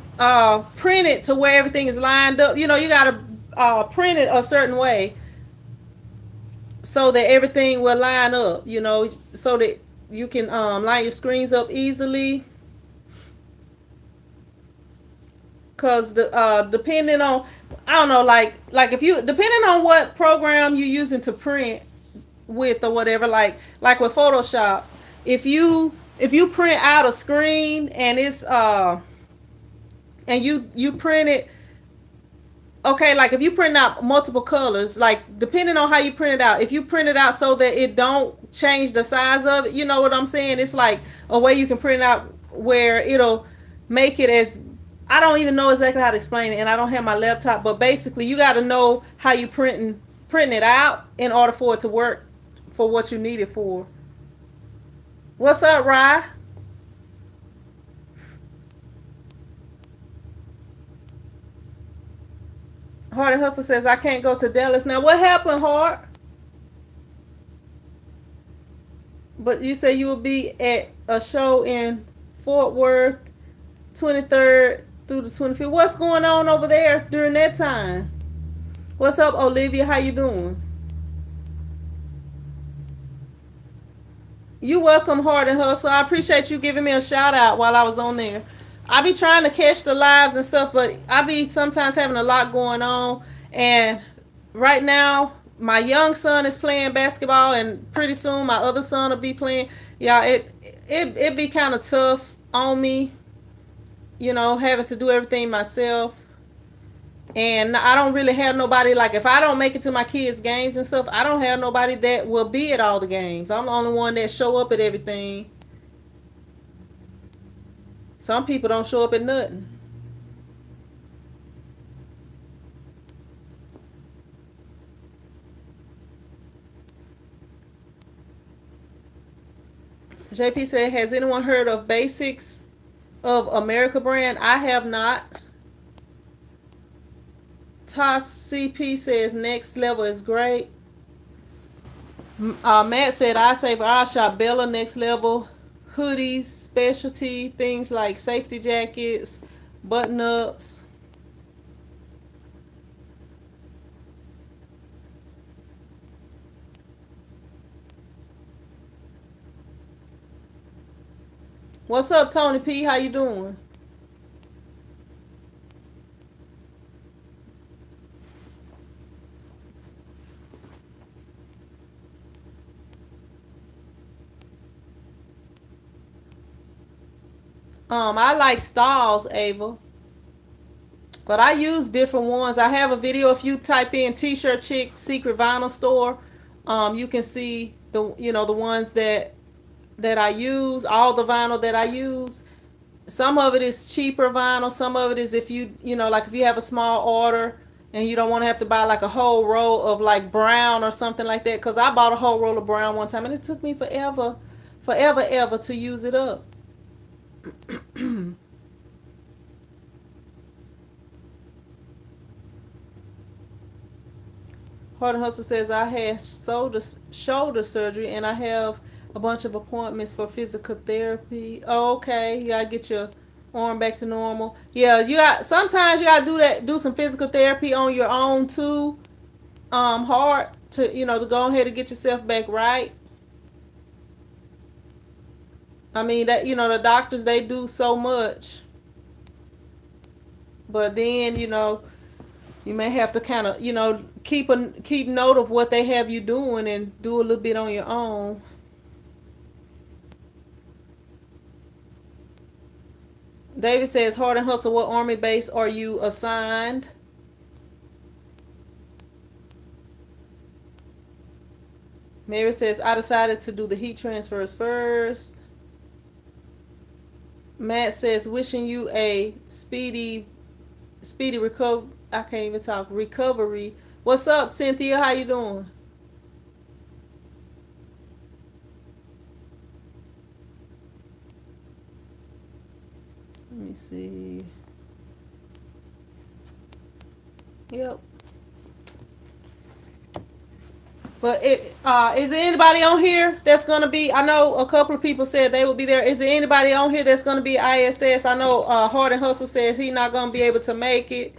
print it to where everything is lined up. You know, you gotta print it a certain way so that everything will line up, you know, so that you can line your screens up easily. Cause the depending on, I don't know, like if you, depending on what program you're using to print with or whatever, like with Photoshop, if you print out a screen and it's and you print it, okay, like if you print out multiple colors, like depending on how you print it out, if you print it out so that it don't change the size of it, you know what I'm saying? It's like a way you can print it out where it'll make it as, I don't even know exactly how to explain it, and I don't have my laptop, but basically you got to know how you printing it out in order for it to work for what you need it for. What's up, Rye? Hardy Hustle says, I can't go to Dallas now. What happened, Hart? But you say you will be at a show in Fort Worth, 23rd through the 25th. What's going on over there during that time? What's up, Olivia? How you doing? You welcome, Hard and Hustle. I appreciate you giving me a shout out while I was on there. I be trying to catch the lives and stuff, but I be sometimes having a lot going on. And right now, my young son is playing basketball, and pretty soon my other son will be playing. Yeah, it be kind of tough on me, you know, having to do everything myself. And I don't really have nobody, like if I don't make it to my kids' games and stuff, I don't have nobody that will be at all the games. I'm the only one that show up at everything. Some people don't show up at nothing. JP said, has anyone heard of Basics of America brand? I have not. Toss CP says next level is great. Matt said, I say I shop Bella next level. Hoodies, specialty, things like safety jackets, button ups. What's up, Tony P? How you doing? I like Styles, Ava, but I use different ones. I have a video. If you type in T-shirt chick secret vinyl store, you can see the ones that I use. All the vinyl that I use. Some of it is cheaper vinyl. Some of it is if like if you have a small order and you don't want to have to buy like a whole roll of like brown or something like that. Cause I bought a whole roll of brown one time and it took me forever to use it up. Heart and Hustle says, I had shoulder surgery and I have a bunch of appointments for physical therapy. Oh, okay, you gotta get your arm back to normal. Yeah, sometimes you gotta do some physical therapy on your own too. Hard to go ahead and get yourself back right. I mean that the doctors, they do so much, but then you may have to kind of keep note of what they have you doing and do a little bit on your own. David says, Hard and Hustle, what army base are you assigned? Mary says, I decided to do the heat transfers first. Matt says, wishing you a speedy recovery. I can't even talk. Recovery. What's up, Cynthia? How you doing? Let me see. Yep. But is there anybody on here that's gonna be? I know a couple of people said they will be there. Is there anybody on here that's gonna be ISS? I know Hard and Hustle says he's not gonna be able to make it.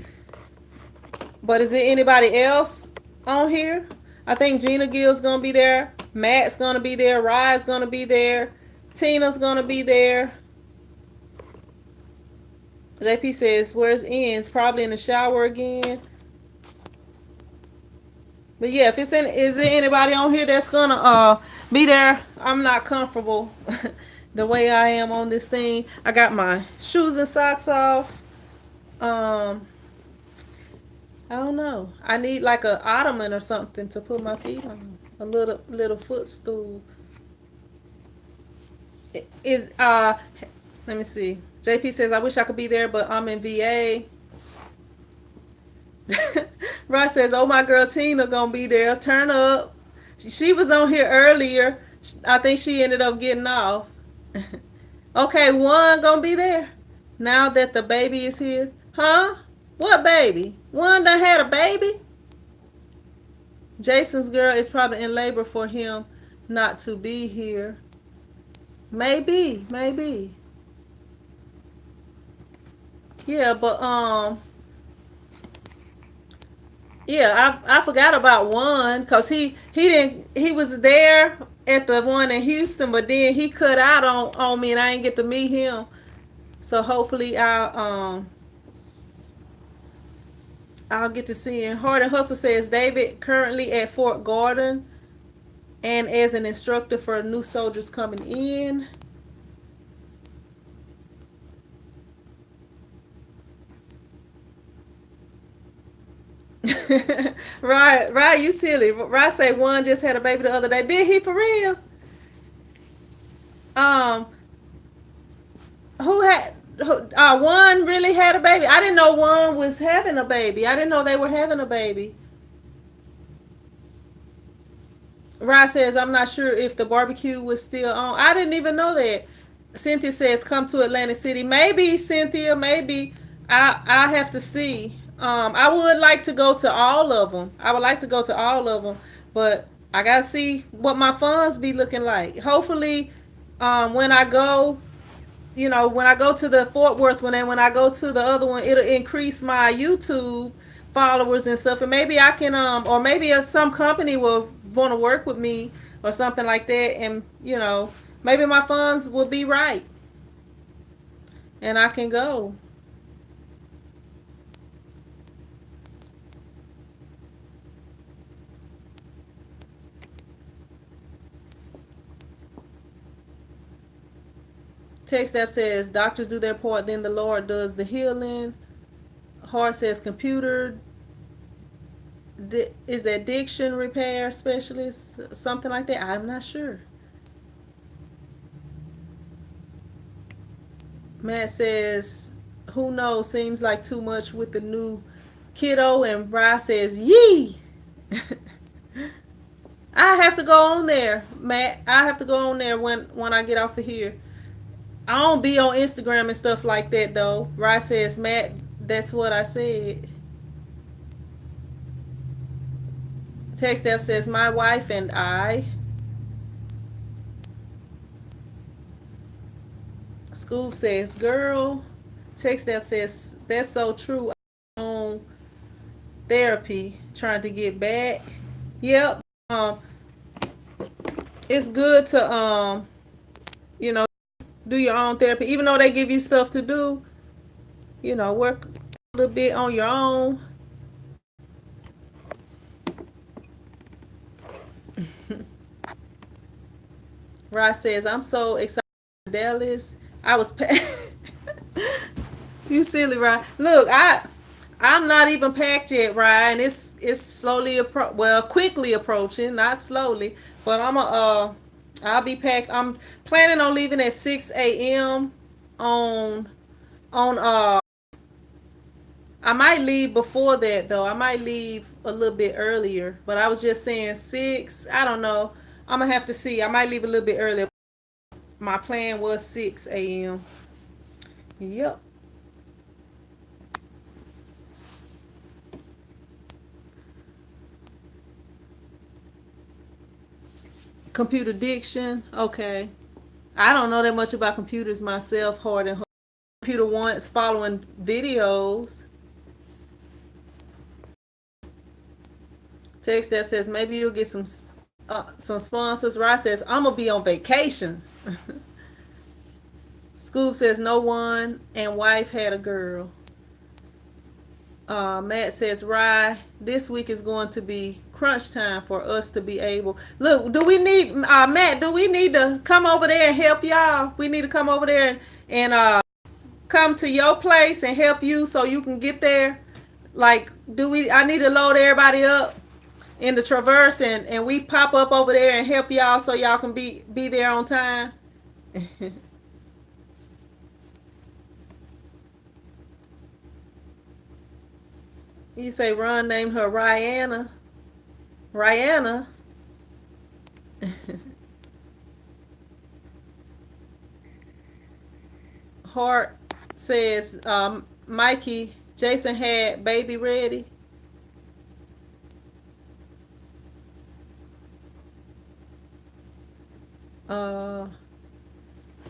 But is there anybody else on here? I think Gina Gill's gonna be there. Matt's gonna be there. Rye's gonna be there. Tina's gonna be there. JP says, where's Ends? Probably in the shower again. But yeah, is there anybody on here that's gonna be there? I'm not comfortable the way I am on this thing. I got my shoes and socks off. I don't know. I need like a ottoman or something to put my feet on. A little footstool. Is let me see. JP says, I wish I could be there, but I'm in VA. Ross says, oh, my girl Tina gonna be there. Turn up. She was on here earlier. I think she ended up getting off. Okay, one gonna be there now that the baby is here. Huh? What baby? One done had a baby? Jason's girl is probably in labor for him not to be here. Maybe. Yeah, but yeah, I forgot about one because he was there at the one in Houston, but then he cut out on me and I didn't get to meet him. So hopefully I'll get to see him. Hard and Hustle says David currently at Fort Gordon and as an instructor for new soldiers coming in. Right, you silly. Right, say one just had a baby the other day. Did he for real? Um, who had one really had a baby? I didn't know one was having a baby. I didn't know they were having a baby. Rod says, I'm not sure if the barbecue was still on. I didn't even know that. Cynthia says, come to Atlantic City. Maybe, Cynthia, maybe. I have to see. I would like to go to all of them. I would like to go to all of them, but I gotta see what my funds be looking like. Hopefully, when I go, when I go to the Fort Worth one and when I go to the other one, it'll increase my YouTube followers and stuff. And maybe I can, or maybe some company will want to work with me or something like that. And, maybe my funds will be right and I can go. Text app says, doctors do their part, then the Lord does the healing. Heart says, computer is that addiction repair specialist, something like that. I'm not sure. Matt says, who knows? Seems like too much with the new kiddo. And Bri says, yee. I have to go on there, Matt. I have to go on there when I get off of here. I don't be on Instagram and stuff like that though. Bri says, Matt, that's what I said. Text app says, my wife and I. Scoop says, girl. Text app says, that's so true. I'm on therapy, trying to get back. Yep. It's good to you know, do your own therapy, even though they give you stuff to do. Work a little bit on your own. Rod says, I'm so excited for Dallas. I was you silly, Rod. Look, I'm not even packed yet, Ryan. It's slowly quickly approaching, not slowly. But I'll be packed. I'm planning on leaving at 6 a.m. on I might leave before that though. I might leave a little bit earlier. But I was just saying 6. I don't know. I'm gonna have to see. I might leave a little bit earlier. My plan was 6 a.m. Yep. Computer diction. Okay. I don't know that much about computers myself. Hard and hard. Computer once following videos. Text that says maybe you'll get some sponsors. Rod says I'm gonna be on vacation. Scoop says no one and wife had a girl. Matt says, Rye, this week is going to be crunch time for us to be able. Look, do we need, Matt, do we need to come over there and help y'all? We need to come over there and come to your place and help you so you can get there. Like, I need to load everybody up in the Traverse and we pop up over there and help y'all so y'all can be there on time. You say Ron named her Rihanna. Rihanna. Hart says, Mikey, Jason had baby ready.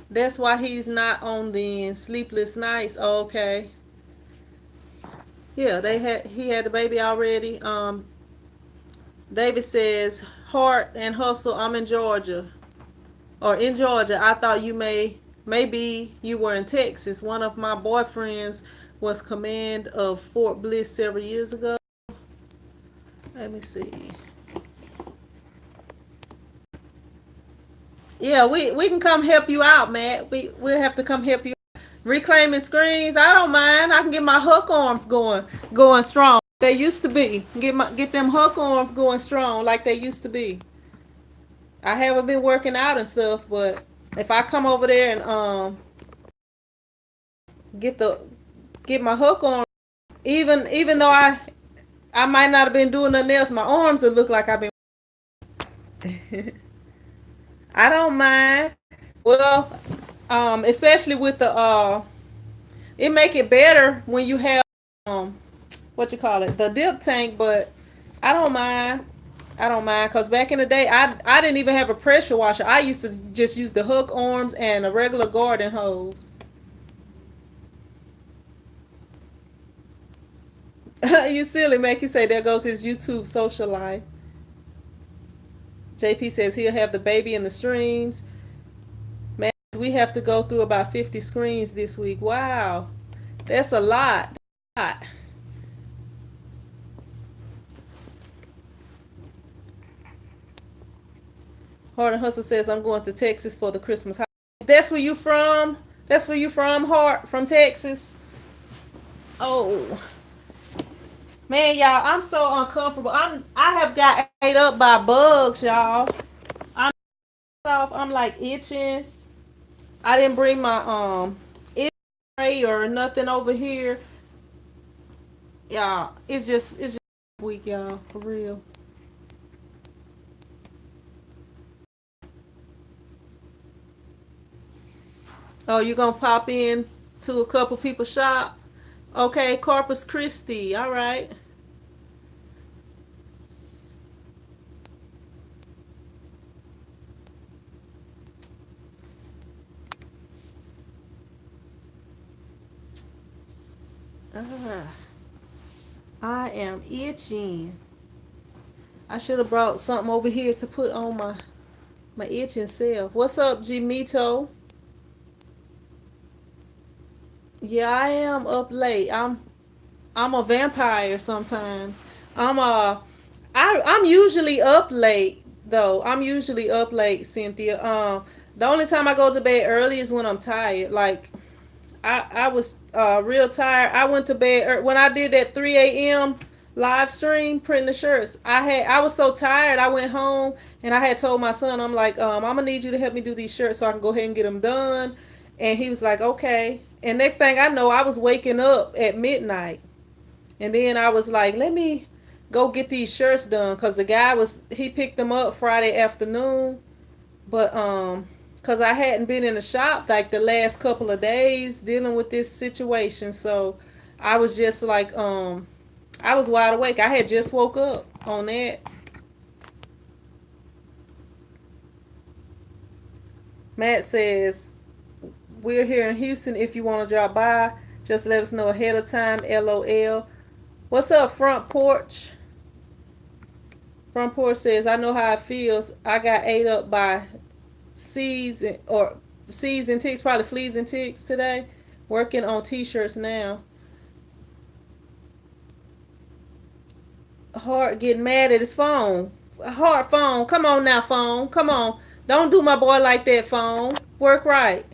That's why he's not on the sleepless nights. Oh, okay. Yeah, he had the baby already. David says, Hart and Hustle, I'm in Georgia. Or in Georgia. I thought maybe you were in Texas. One of my boyfriends was command of Fort Bliss several years ago. Let me see. Yeah, we can come help you out, Matt. We'll have to come help you. Reclaiming screens, I don't mind. I can get my hook arms going strong. They used to be. Get them hook arms going strong like they used to be. I haven't been working out and stuff, but if I come over there and get my hook on, even though I might not have been doing nothing else, my arms will look like I've been. I don't mind. Well, especially with the it make it better when you have um, what you call it, the dip tank. But I don't mind. I don't mind because back in the day, I didn't even have a pressure washer. I used to just use the hook arms and a regular garden hose. You silly, make you say there goes his YouTube social life. JP says he'll have the baby in the streams. Man, we have to go through about 50 screens this week. Wow, that's a lot. That's a lot. Hard and Hustle says I'm going to Texas for the Christmas holiday. That's where you from? That's where you from, Hart? From Texas? Oh man, y'all, I'm so uncomfortable. I have got ate up by bugs, y'all. I'm off. I'm like itching. I didn't bring my itch spray or nothing over here. Y'all, it's just weak, y'all, for real. Oh, you gonna pop in to a couple people shop? Okay, Corpus Christi. All right. Ah, I am itching. I should have brought something over here to put on my itching self. What's up, Jimito? Yeah, I am up late. I'm a vampire sometimes. I'm I'm usually up late though. I'm usually up late, Cynthia. The only time I go to bed early is when I'm tired. Like I was real tired. I went to bed when I did that 3 a.m. live stream printing the shirts. I was so tired. I went home and I had told my son, I'm like, I'm gonna need you to help me do these shirts so I can go ahead and get them done. And he was like, okay. And next thing I know, I was waking up at midnight. And then I was like, let me go get these shirts done because the guy he picked them up Friday afternoon. But cause I hadn't been in the shop like the last couple of days dealing with this situation, so I was just like I was wide awake. I had just woke up on that. Matt says we're here in Houston. If you want to drop by, just let us know ahead of time. LOL. What's up, front porch? Front porch says I know how it feels. I got ate up by seeds and ticks, probably fleas and ticks today. Working on t-shirts now. Hard getting mad at his phone. Hard phone. Come on now, phone. Come on. Don't do my boy like that, phone. Work right.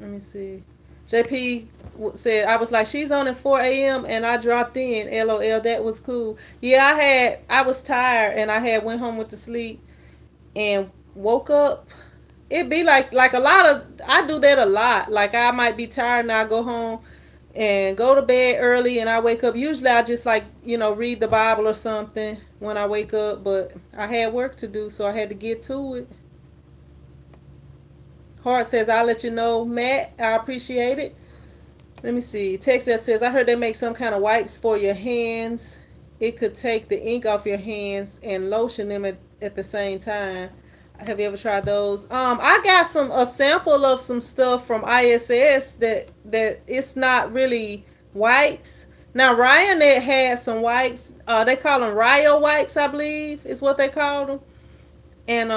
Let me see. JP said I was like she's on at 4 a.m. and I dropped in. LOL. That was cool. Yeah, I was tired and I had went home with to sleep and woke up. It be like a lot of I do that a lot. Like I might be tired and I go home and go to bed early and I wake up. Usually I just like, read the Bible or something when I wake up, but I had work to do so I had to get to it. Hart says I'll let you know, Matt. I appreciate it. Let me see. TextF says I heard they make some kind of wipes for your hands. It could take the ink off your hands and lotion them at the same time. Have you ever tried those? I got a sample of some stuff from ISS that it's not really wipes. Now Ryan had some wipes. They call them Ryo wipes, I believe, is what they call them. And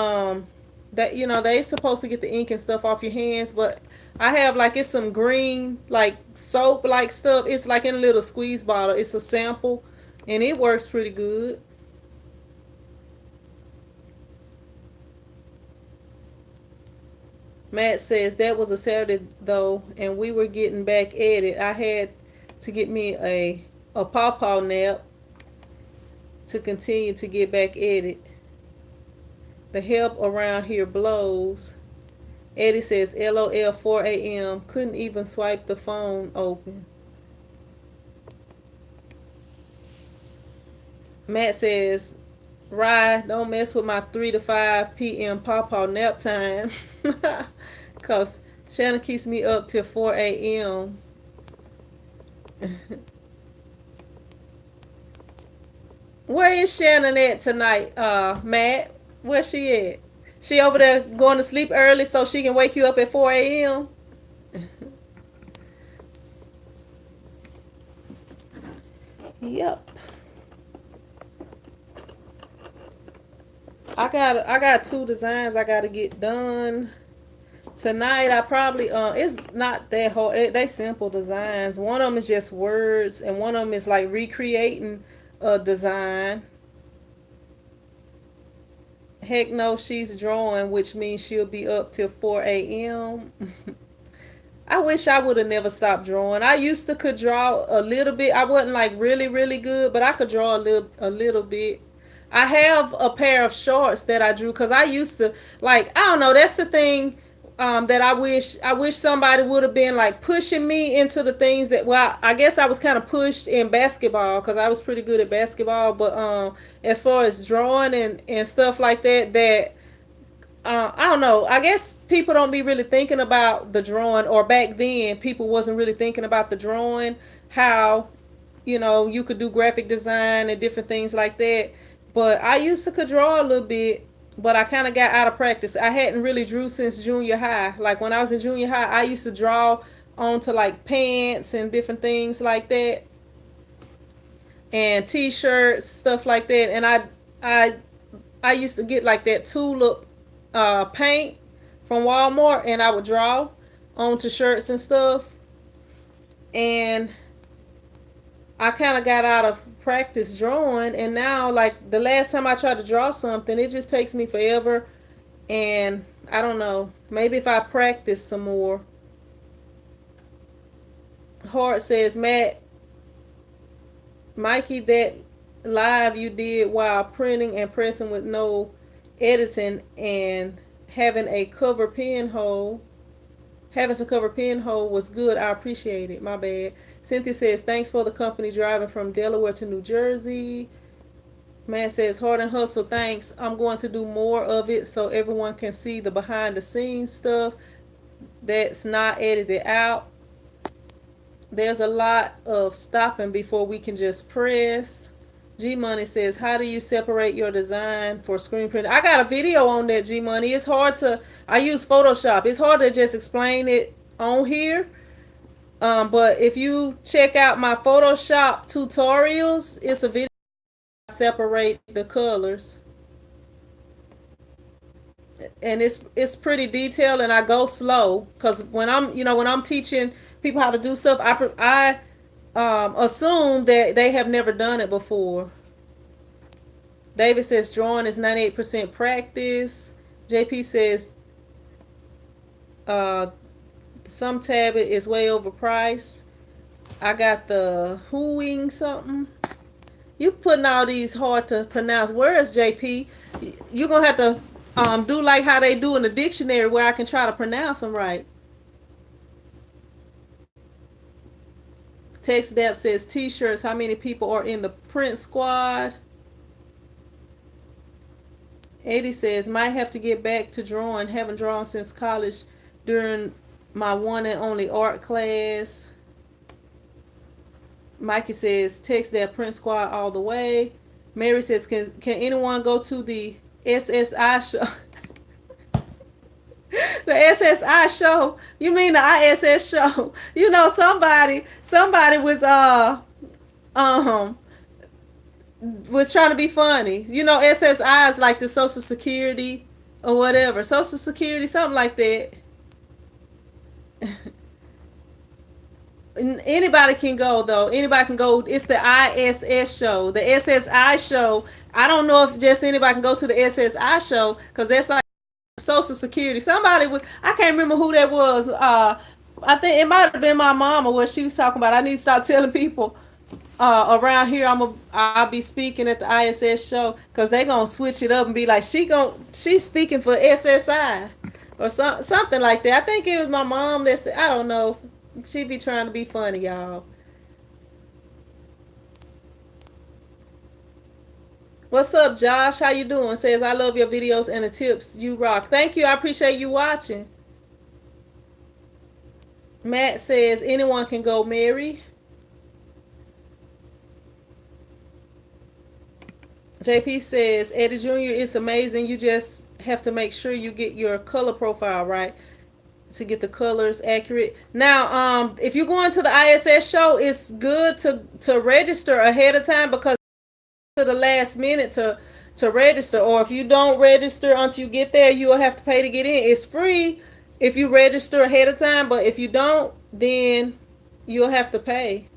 that they supposed to get the ink and stuff off your hands, but I have like it's some green like soap like stuff. It's like in a little squeeze bottle. It's a sample, and it works pretty good. Matt says that was a Saturday though, and we were getting back at it. I had to get me a pawpaw nap to continue to get back at it. The help around here blows. Eddie says, LOL, 4 a.m. Couldn't even swipe the phone open. Matt says, Rye, don't mess with my 3 to 5 p.m. pawpaw nap time. Because Shannon keeps me up till 4 a.m. Where is Shannon at tonight, Matt? Where's she at? She over there going to sleep early so she can wake you up at 4 a.m.? Yep. I got two designs I gotta get done tonight. I probably it's not that hard. They simple designs. One of them is just words, and one of them is like recreating a design. Heck no, she's drawing, which means she'll be up till 4 a.m. I wish I would have never stopped drawing. I used to could draw a little bit. I wasn't like really really good, but I could draw a little bit. I have a pair of shorts that I drew because I used to like I don't know. That's the thing that I wish somebody would have been like pushing me into the things that well I guess I was kind of pushed in basketball because I was pretty good at basketball, but as far as drawing and stuff like that I don't know. I guess people don't be really thinking about the drawing, or back then people wasn't really thinking about the drawing, how you could do graphic design and different things like that. But I used to could draw a little bit, but I kind of got out of practice. I hadn't really drew since junior high. Like when I was in junior high, I used to draw onto like pants and different things like that, and t-shirts, stuff like that. And I I used to get like that tulip paint from Walmart, and I would draw onto shirts and stuff. And I kind of got out of practice drawing, and now like the last time I tried to draw something, it just takes me forever. And I don't know, maybe if I practice some more. Hart says, Matt, Mikey, that live you did while printing and pressing with no editing and having a cover pinhole having to cover pinhole was good. I appreciate it. My bad. Cynthia says, thanks for the company driving from Delaware to New Jersey. Man says, hard and hustle, thanks. I'm going to do more of it so everyone can see the behind the scenes stuff that's not edited out. There's a lot of stopping before we can just press. G Money says, how do you separate your design for screen print? I got a video on that, G Money. It's hard to, I use Photoshop. It's hard to just explain it on here. But if you check out my Photoshop tutorials, it's a video separate the colors, and it's pretty detailed, and I go slow because when I'm teaching people how to do stuff, I assume that they have never done it before. David says drawing is 98% practice. JP says uh, some tablet is way overpriced. I got the hooing something. You putting all these hard to pronounce words, JP. You're gonna have to do like how they do in the dictionary where I can try to pronounce them right. Text Dap says t-shirts. How many people are in the print squad? Eddie says might have to get back to drawing. Haven't drawn since college during my one and only art class. Mikey says text that print squad all the way. Mary says can anyone go to the SSI show? The SSI show? You mean the ISS show? Somebody um was trying to be funny. SSI is like the Social Security or whatever. Social Security, something like that. Anybody can go though. Anybody can go. It's the ISS show. The SSI show. I don't know if just anybody can go to the SSI show because that's like Social Security. Somebody was. I can't remember who that was. I think it might have been my mom or what she was talking about. I need to start telling people around here. I'll be speaking at the ISS show because they gonna switch it up and be like she's speaking for SSI. or something like that. I think it was my mom that said, I don't know. She be trying to be funny, y'all. What's up, Josh? How you doing? Says I love your videos and the tips. You rock. Thank you. I appreciate you watching. Matt says anyone can go, Mary. JP says Eddie Jr. is amazing. You just have to make sure you get your color profile right to get the colors accurate. Now, if you're going to the ISS show, it's good to register ahead of time, because to the last minute to register. Or if you don't register until you get there, you'll have to pay to get in. It's free if you register ahead of time, but if you don't, then you'll have to pay.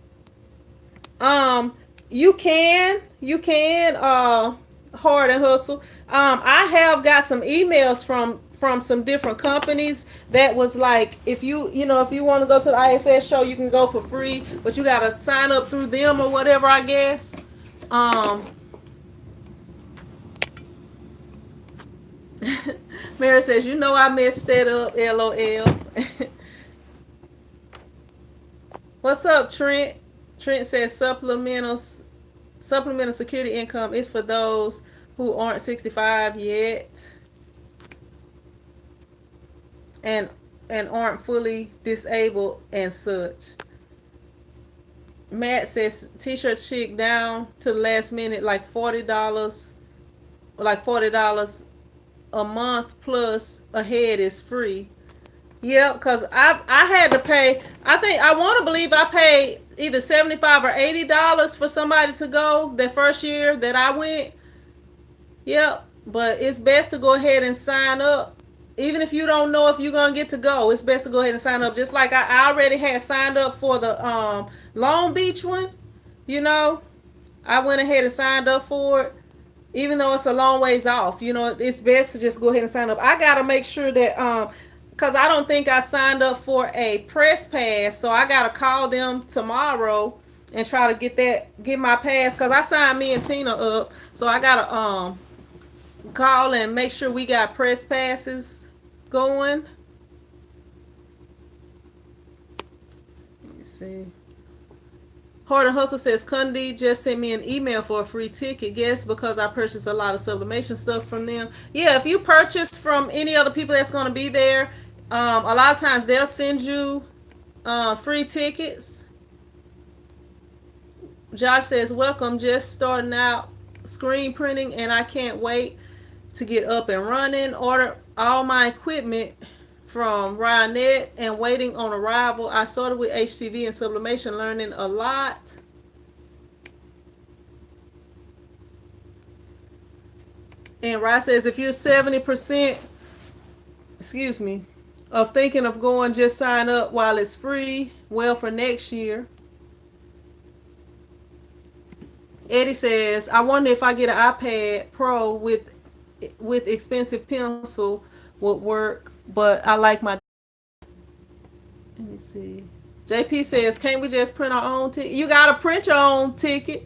You can hard and hustle. I have got some emails from some different companies that was like, if you want to go to the ISS show, you can go for free, but you gotta sign up through them or whatever, I guess. um Mary says, I messed that up, LOL. What's up, Trent? Trent says supplemental security income is for those who aren't 65 yet and aren't fully disabled and such. Matt says t-shirt chic down to the last minute, like $40, a month plus a head is free. Yeah, because I had to pay. I want to believe I paid either $75 or $80 for somebody to go that first year that I went. Yep, but it's best to go ahead and sign up. Even if you don't know if you're gonna get to go, it's best to go ahead and sign up. Just like I already had signed up for the Long Beach one. You know, I went ahead and signed up for it, even though it's a long ways off. It's best to just go ahead and sign up. I gotta make sure that because I don't think I signed up for a press pass, so I gotta call them tomorrow and try to get my pass, because I signed me and Tina up, so I gotta call and make sure we got press passes going. Let me see. Hard and Hustle says Kundi just sent me an email for a free ticket. Guess because I purchased a lot of sublimation stuff from them. Yeah, if you purchase from any other people that's going to be there, a lot of times they'll send you free tickets. Josh says, welcome, just starting out screen printing and I can't wait to get up and running. Order all my equipment from Ryonet and waiting on arrival. I started with HTV and sublimation, learning a lot. And Rye says, if you're 70%, excuse me, of thinking of going, just sign up while it's free. Well, for next year. Eddie says, I wonder if I get an iPad Pro with expensive pencil would work, but I like my. Let me see. JP says, can't we just print our own ticket? You gotta print your own ticket,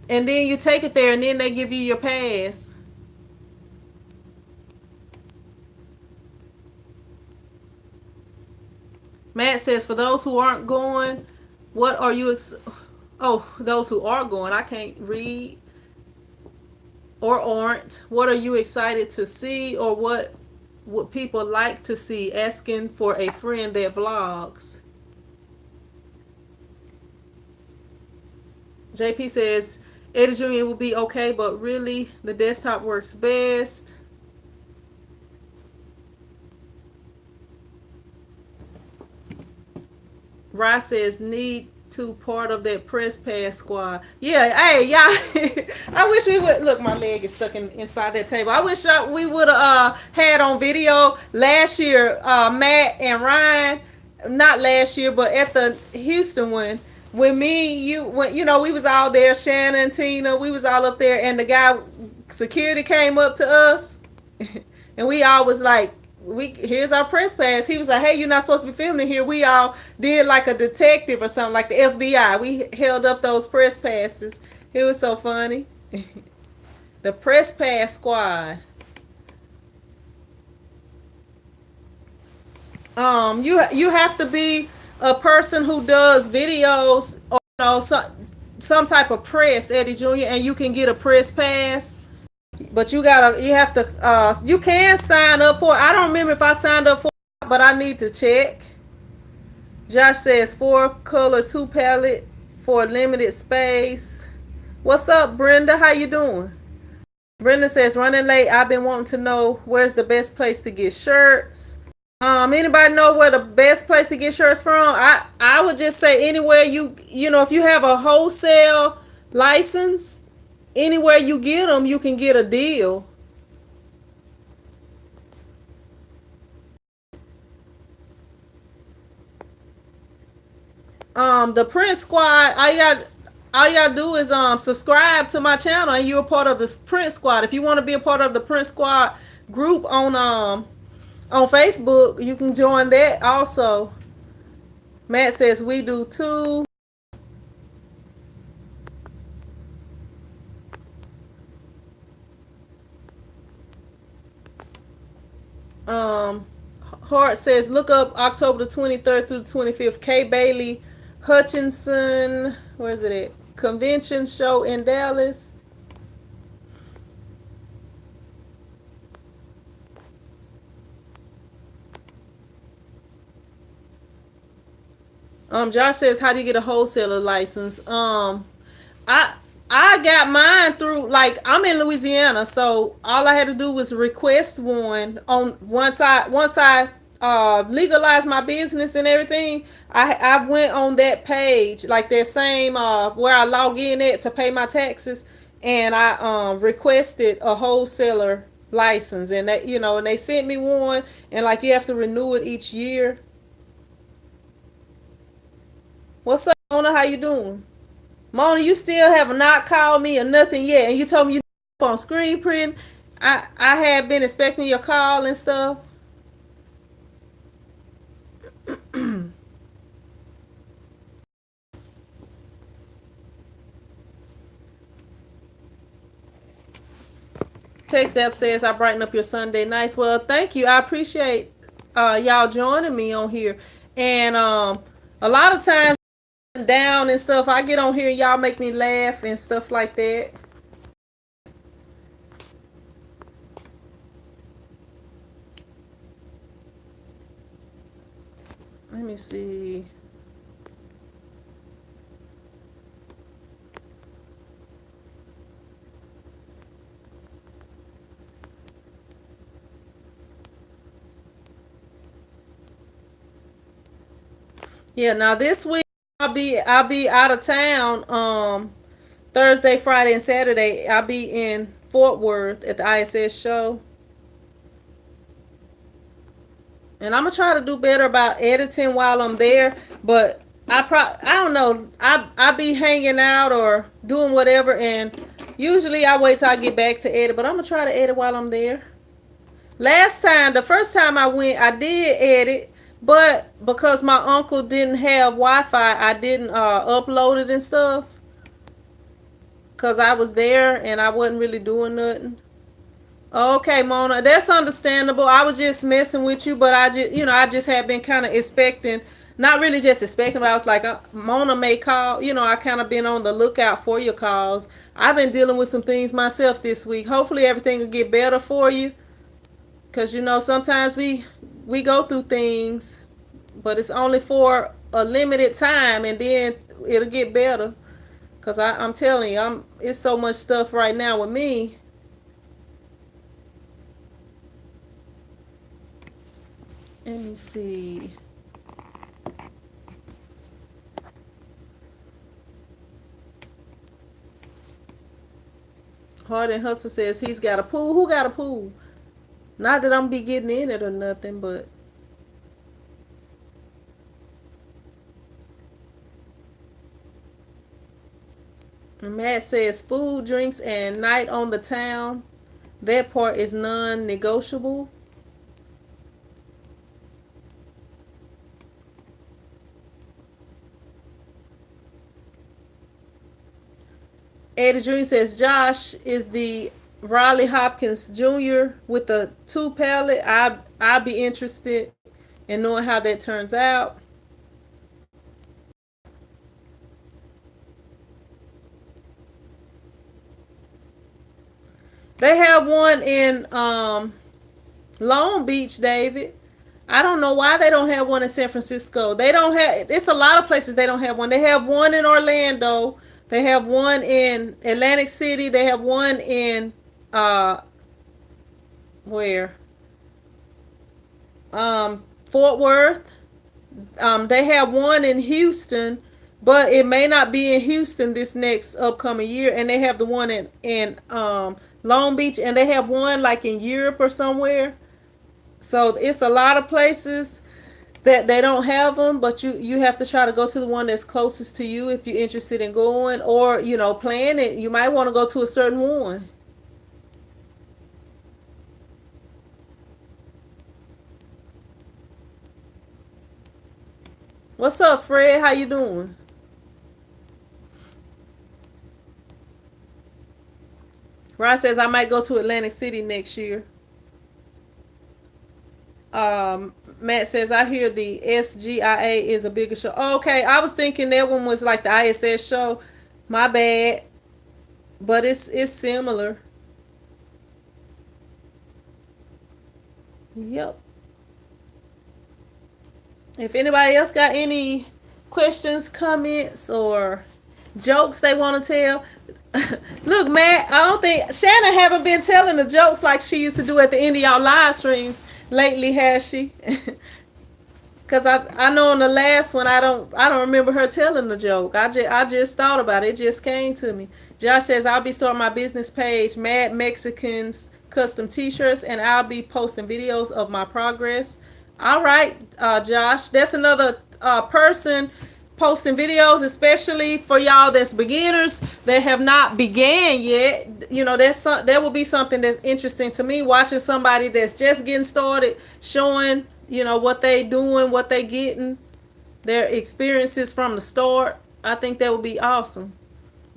and then you take it there, and then they give you your pass. Matt says, for those who aren't going, what are you? Those who are going, I can't read. Or aren't. What are you excited to see, or what would people like to see? Asking for a friend that vlogs. JP says, Eddie Jr. will be okay, but really the desktop works best. Ross says, need to part of that press pass squad. Yeah, hey, y'all. I wish we would. Look, my leg is stuck inside that table. I wish we would have had on video last year, Matt and Ryan. Not last year, but at the Houston one. When we was all there, Shannon, Tina, we was all up there, and the guy, security, came up to us, and we all was like, here's our press pass. He was like, hey, you're not supposed to be filming here. We all did like a detective or something, like the FBI. We held up those press passes. It was so funny. The press pass squad. You have to be a person who does videos or some type of press, Eddie Jr., and you can get a press pass. But you have to you can sign up for it. I don't remember if I signed up for it, but I need to check. Josh says 4 color 2 palette for a limited space. What's up, Brenda? How you doing? Brenda says running late. I've been wanting to know where's the best place to get shirts. Anybody know where the best place to get shirts from? I would just say anywhere if you have a wholesale license, anywhere you get them, you can get a deal. The Print Squad, all y'all do is subscribe to my channel and you're a part of the Print Squad. If you want to be a part of the Print Squad group on Facebook, you can join that also. Matt says we do too. Um, Hart says look up October the 23rd through the 25th. Kay Bailey Hutchinson, where's it at? Convention show in Dallas. Josh says how do you get a wholesaler license? I I got mine through, like, I'm in Louisiana, so all I had to do was request one. On once I legalized my business and everything, I went on that page, like that same where I log in at to pay my taxes, and I requested a wholesaler license, and they sent me one, and like you have to renew it each year. What's up, Mona? How you doing? Mona, you still have not called me or nothing yet, and you told me you on screen print. I had been expecting your call and stuff. Text app says I brighten up your Sunday nights. Well, thank you. I appreciate y'all joining me on here. And a lot of times down and stuff, I get on here, y'all make me laugh and stuff like that. Let me see. Yeah, now this week I'll be out of town. Thursday, Friday, and Saturday. I'll be in Fort Worth at the ISS show. And I'm gonna try to do better about editing while I'm there. But I don't know. I be hanging out or doing whatever, and usually I wait till I get back to edit. But I'm gonna try to edit while I'm there. The first time I went, I did edit, but because my uncle didn't have Wi-Fi, I didn't upload it and stuff. Cause I was there and I wasn't really doing nothing. Okay, Mona, that's understandable. I was just messing with you, but I just had been kind of expecting, not really just expecting, but I was like, Mona may call. I kind of been on the lookout for your calls. I've been dealing with some things myself this week. Hopefully, everything will get better for you, cause sometimes we go through things, but it's only for a limited time, and then it'll get better. Cause I'm telling you, it's so much stuff right now with me. Let me see. Hardin Hustle says he's got a pool. Who got a pool? Not that I'm be getting in it or nothing, but Matt says food, drinks, and night on the town. That part is non-negotiable. Eddie Jr. says Josh is the Riley Hopkins Jr. with the 2 palette. I'd be interested and knowing how that turns out. They have one in Long Beach, David. I don't know why they don't have one in San Francisco. They don't have. It's a lot of places they don't have one. They have one in Orlando. They have one in Atlantic City. They have one in uh where Fort Worth. They have one in Houston, but it may not be in Houston this next upcoming year. And they have the one in Long Beach, and they have one like in Europe or somewhere. So it's a lot of places that they don't have them, but you have to try to go to the one that's closest to you if you're interested in going, or plan it. You might want to go to a certain one. What's up, Fred? How you doing? Rod says I might go to Atlantic City next year. Matt says I hear the SGIA is a bigger show. Oh, okay, I was thinking that one was like the ISS show. My bad, but it's similar. Yep. If anybody else got any questions, comments, or jokes they want to tell, look, Matt, I don't think Shannon haven't been telling the jokes like she used to do at the end of y'all live streams lately, has she? Cause I know in the last one I don't remember her telling the joke. I just thought about it. It just came to me. Josh says I'll be starting my business page, Mad Mexicans Custom T-shirts, and I'll be posting videos of my progress. All right, Josh, that's another person posting videos, especially for y'all that's beginners that have not began yet. That will be something that's interesting to me, watching somebody that's just getting started showing what they doing, what they getting, their experiences from the start. I think that would be awesome.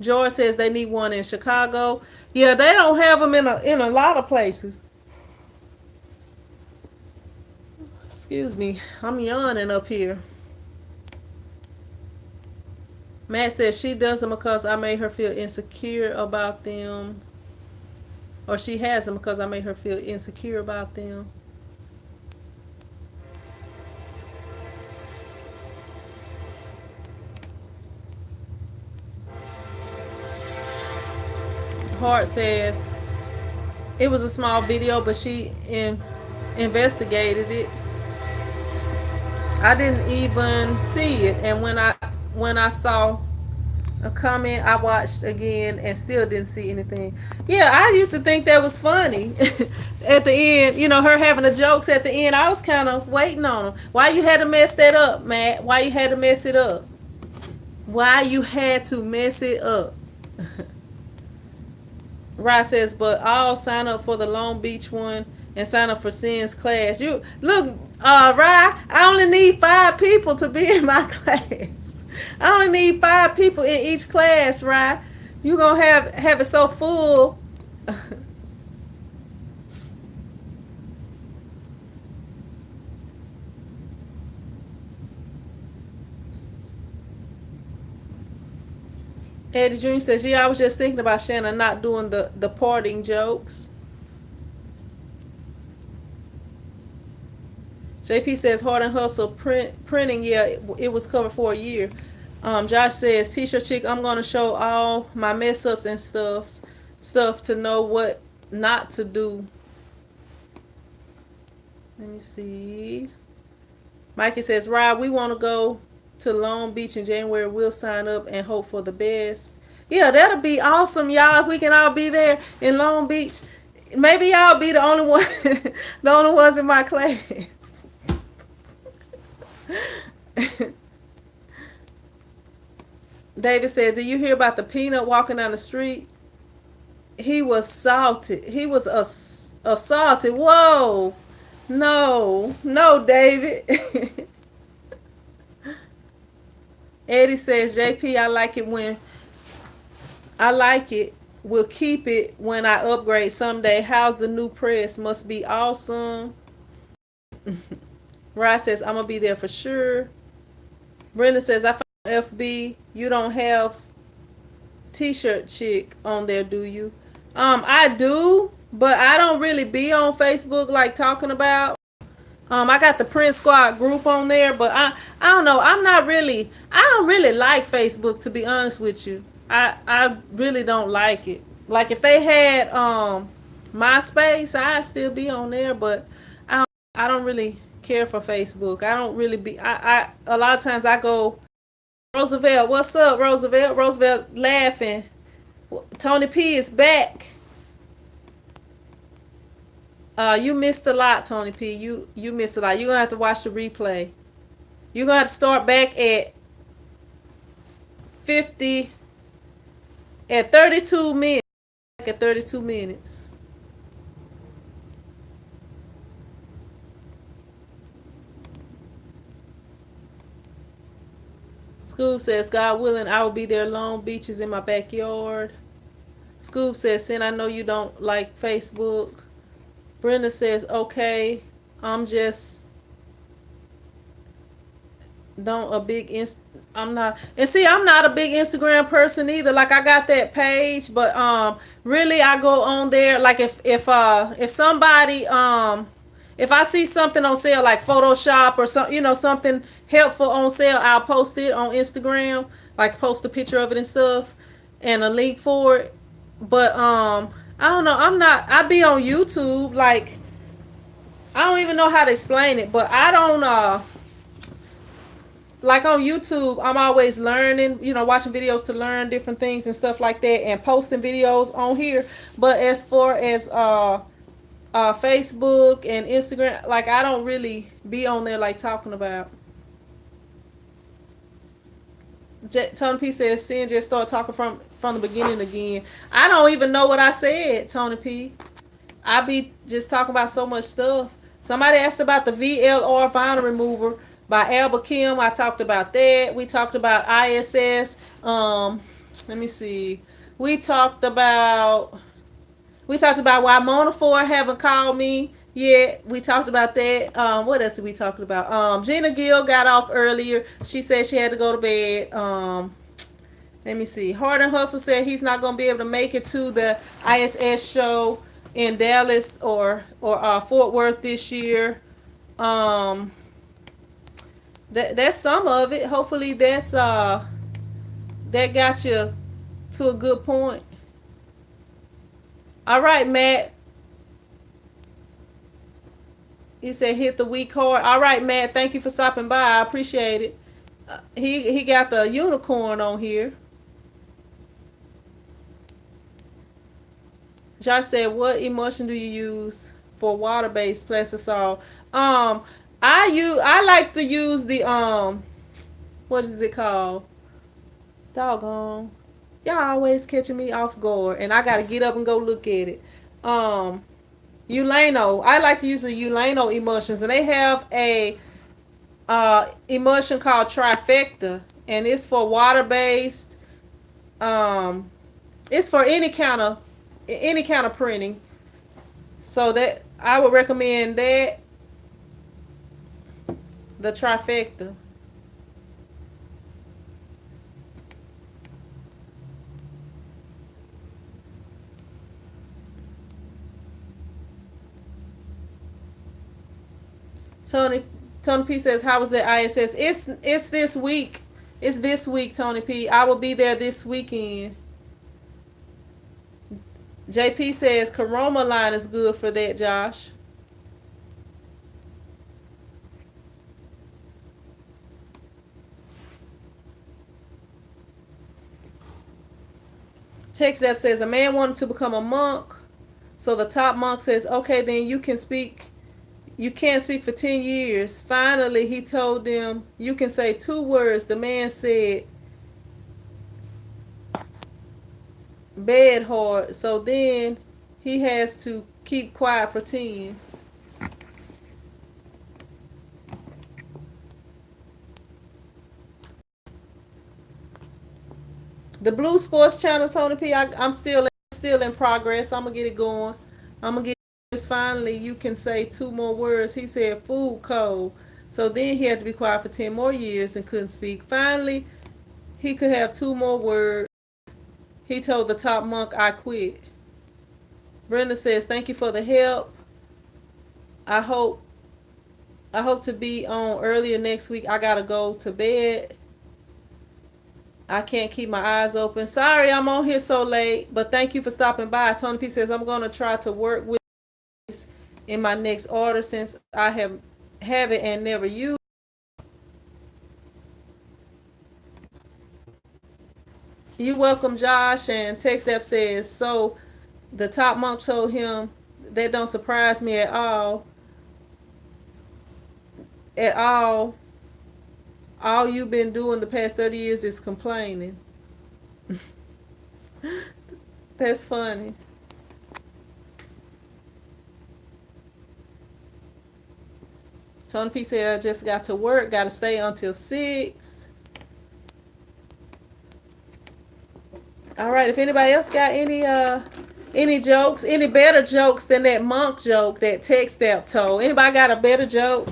George says they need one in Chicago. Yeah, they don't have them in a lot of places. Excuse me, I'm yawning up here. Matt says she does them because I made her feel insecure about them. Or she has them because I made her feel insecure about them. Hart says it was a small video, but she investigated it. I didn't even see it, and when I saw a comment, I watched again and still didn't see anything. Yeah, I used to think that was funny. At the end, her having the jokes at the end, I was kind of waiting on them. Why you had to mess that up, Matt? Why you had to mess it up? Why you had to mess it up? Rod says, but I'll sign up for the Long Beach one and sign up for Sin's class. You look, Rod, I only need 5 people to be in my class. I only need 5 people in each class, Rod. You gonna have it so full. Eddie Jr. says, yeah, I was just thinking about Shannon not doing the parting jokes. JP says Hard and Hustle printing, yeah, it was covered for a year. Josh says T-shirt chick, I'm gonna show all my mess ups and stuff to know what not to do. Let me see. Mikey says, Rob, we want to go to Long Beach in January. We'll sign up and hope for the best. Yeah, that'll be awesome, y'all. If we can all be there in Long Beach, maybe y'all be the only one, the only ones in my class. David said, "Do you hear about the peanut walking down the street? He was salted. He was assaulted. Whoa, no, David." Eddie says, "JP, I like it. We'll keep it when I upgrade someday. How's the new press? Must be awesome." Rod says, I'm gonna be there for sure. Brenda says, I found FB. You don't have T-shirt chick on there, do you? I do, but I don't really be on Facebook like talking about. I got the Prince Squad group on there, but I don't know. I don't really like Facebook, to be honest with you. I really don't like it. Like if they had MySpace, I'd still be on there, but I don't really care for Facebook. I don't really be. I a lot of times I go. Roosevelt, what's up, Roosevelt? Roosevelt laughing. Tony P is back. You missed a lot, Tony P. You missed a lot. You're gonna have to watch the replay. You're gonna have to start back at 50 at 32 minutes. At 32 minutes. Scoob says, God willing, I will be there. Long Beach is in my backyard. Scoob says, Sin, I know you don't like Facebook. Brenda says, okay, I'm just don't a big I'm not, and see, I'm not a big Instagram person either. Like I got that page, but really I go on there like if somebody if I see something on sale like Photoshop or some, something helpful on sale, I'll post it on Instagram, like post a picture of it and stuff and a link for it. But I don't know, I be on YouTube, like I don't even know how to explain it, but I don't like on YouTube, I'm always learning, watching videos to learn different things and stuff like that and posting videos on here. But as far as Facebook and Instagram, like I don't really be on there like talking about. Tony P says, Sin, just start talking from the beginning again. I don't even know what I said, Tony P. I be just talking about so much stuff. Somebody asked about the VLR vinyl remover by Albert Kim. I talked about that. We talked about ISS. Let me see. We talked about why Mona Ford haven't called me yet. We talked about that. What else did we talk about? Gina Gill got off earlier. She said she had to go to bed. Let me see. Hardin Hustle said he's not gonna be able to make it to the ISS show in Dallas or Fort Worth this year. That's some of it. Hopefully that got you to a good point. All right, Matt. He said hit the week hard. All right, Matt. Thank you for stopping by. I appreciate it. He got the unicorn on here. Josh said, "What emulsion do you use for water-based plastisol?" I like to use the what is it called? Doggone. Y'all always catching me off guard, and I gotta get up and go look at it. Ulano. I like to use the Ulano emulsions, and they have a emulsion called Trifecta, and it's for water-based. It's for any kind of printing. So that I would recommend that. The Trifecta. Tony P says, how was the ISS? It's this week. It's this week, Tony P. I will be there this weekend. JP says Coroma line is good for that, Josh. TechStep says a man wanted to become a monk. So the top monk says, okay, then you can't speak for 10 years. Finally, he told them, you can say 2 words. The man said, bed hard. So then he has to keep quiet for 10. The Blue Sports Channel, Tony P, I'm still in progress. I'm going to get it going. I'm going to get it finally. You can say 2 more words. He said food code. So then he had to be quiet for 10 more years and couldn't speak. Finally, he could have 2 more words. He told the top monk, I quit. Brenda says, thank you for the help. I hope I hope to be on earlier next week. I gotta go to bed. I can't keep my eyes open. Sorry I'm on here so late, but thank you for stopping by. Tony P says I'm gonna try to work with this in my next order since I have it and never used. You welcome, Josh. And TechStep says, so the top monk told him, that don't surprise me at all. At all. All you've been doing the past 30 years is complaining. That's funny. Tony P said, I just got to work, got to stay until 6. All right, if anybody else got any jokes, any better jokes than that monk joke that TechStep told. Anybody got a better joke?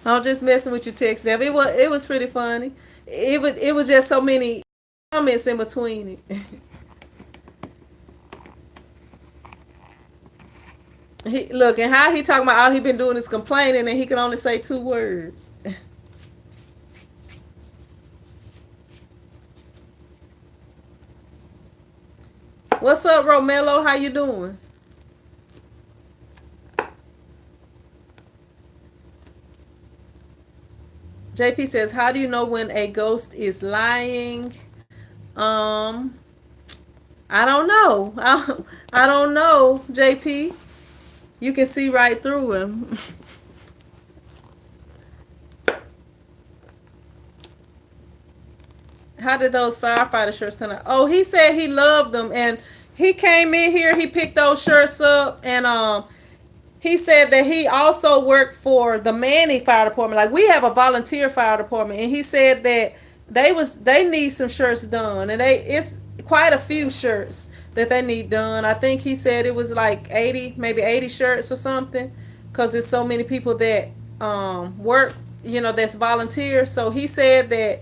I'm just messing with you, TechStep. It was pretty funny. It was just so many comments in between it. Look, and how he talking about all he been doing is complaining and he can only say 2 words. What's up, Romelo? How you doing? JP says, how do you know when a ghost is lying? Um, I don't know. I don't know, JP. You can see right through him. How did those firefighter shirts turn out? Oh, he said he loved them, and he came in here. He picked those shirts up, and he said that he also worked for the Manning Fire Department. Like, we have a volunteer fire department, and he said that they need some shirts done, and it's quite a few shirts that they need done. I think he said it was like 80, maybe 80 shirts or something, because there's so many people that work, that's volunteer. So he said that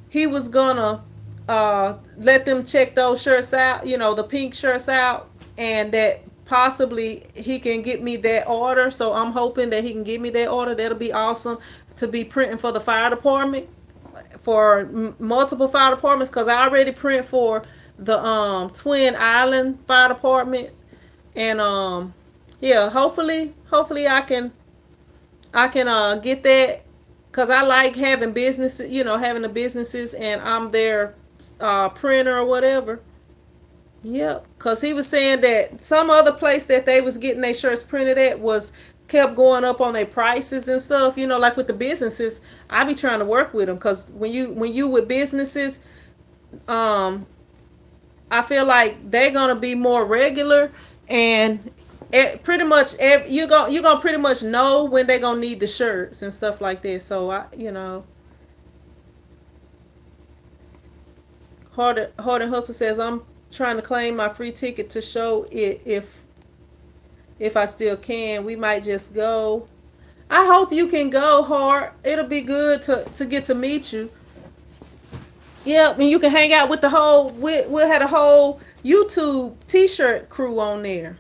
he was gonna let them check those shirts out, the pink shirts out, and that possibly he can get me that order. So I'm hoping that he can give me that order. That'll be awesome to be printing for the fire department, for multiple fire departments, because I already print for the Twin Island Fire Department, and yeah, hopefully I can get that, because I like having businesses, having the businesses, and I'm their printer or whatever. Yep, because he was saying that some other place that they was getting their shirts printed at was kept going up on their prices and stuff. Like with the businesses, I be trying to work with them, because when you with businesses, um, I feel like they're gonna be more regular, and pretty much you gonna pretty much know when they're gonna need the shirts and stuff like that. So Hard and Hustle says, I'm trying to claim my free ticket to show it if I still can. We might just go. I hope you can go, Hard. It'll be good to get to meet you. Yeah, and you can hang out with we'll have a whole YouTube t-shirt crew on there.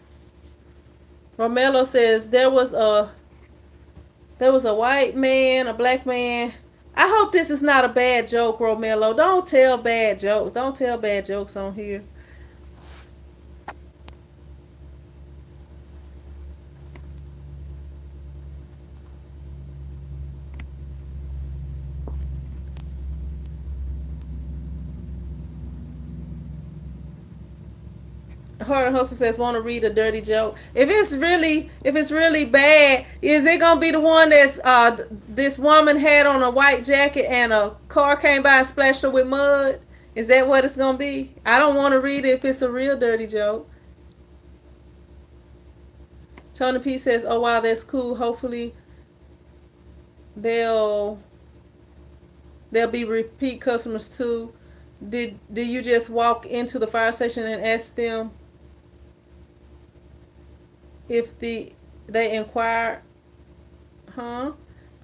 Romelo says there was a white man, a black man. I hope this is not a bad joke, Romelo. Don't tell bad jokes. Don't tell bad jokes on here. Hard and Hustle says, want to read a dirty joke. If it's really bad, is it gonna be the one that's this woman had on a white jacket and a car came by and splashed her with mud? Is that what it's gonna be? I don't want to read it if it's a real dirty joke. Tony P says, oh wow, that's cool. Hopefully they'll they'll be repeat customers too. Did you just walk into the fire station and ask them if they inquired? Huh?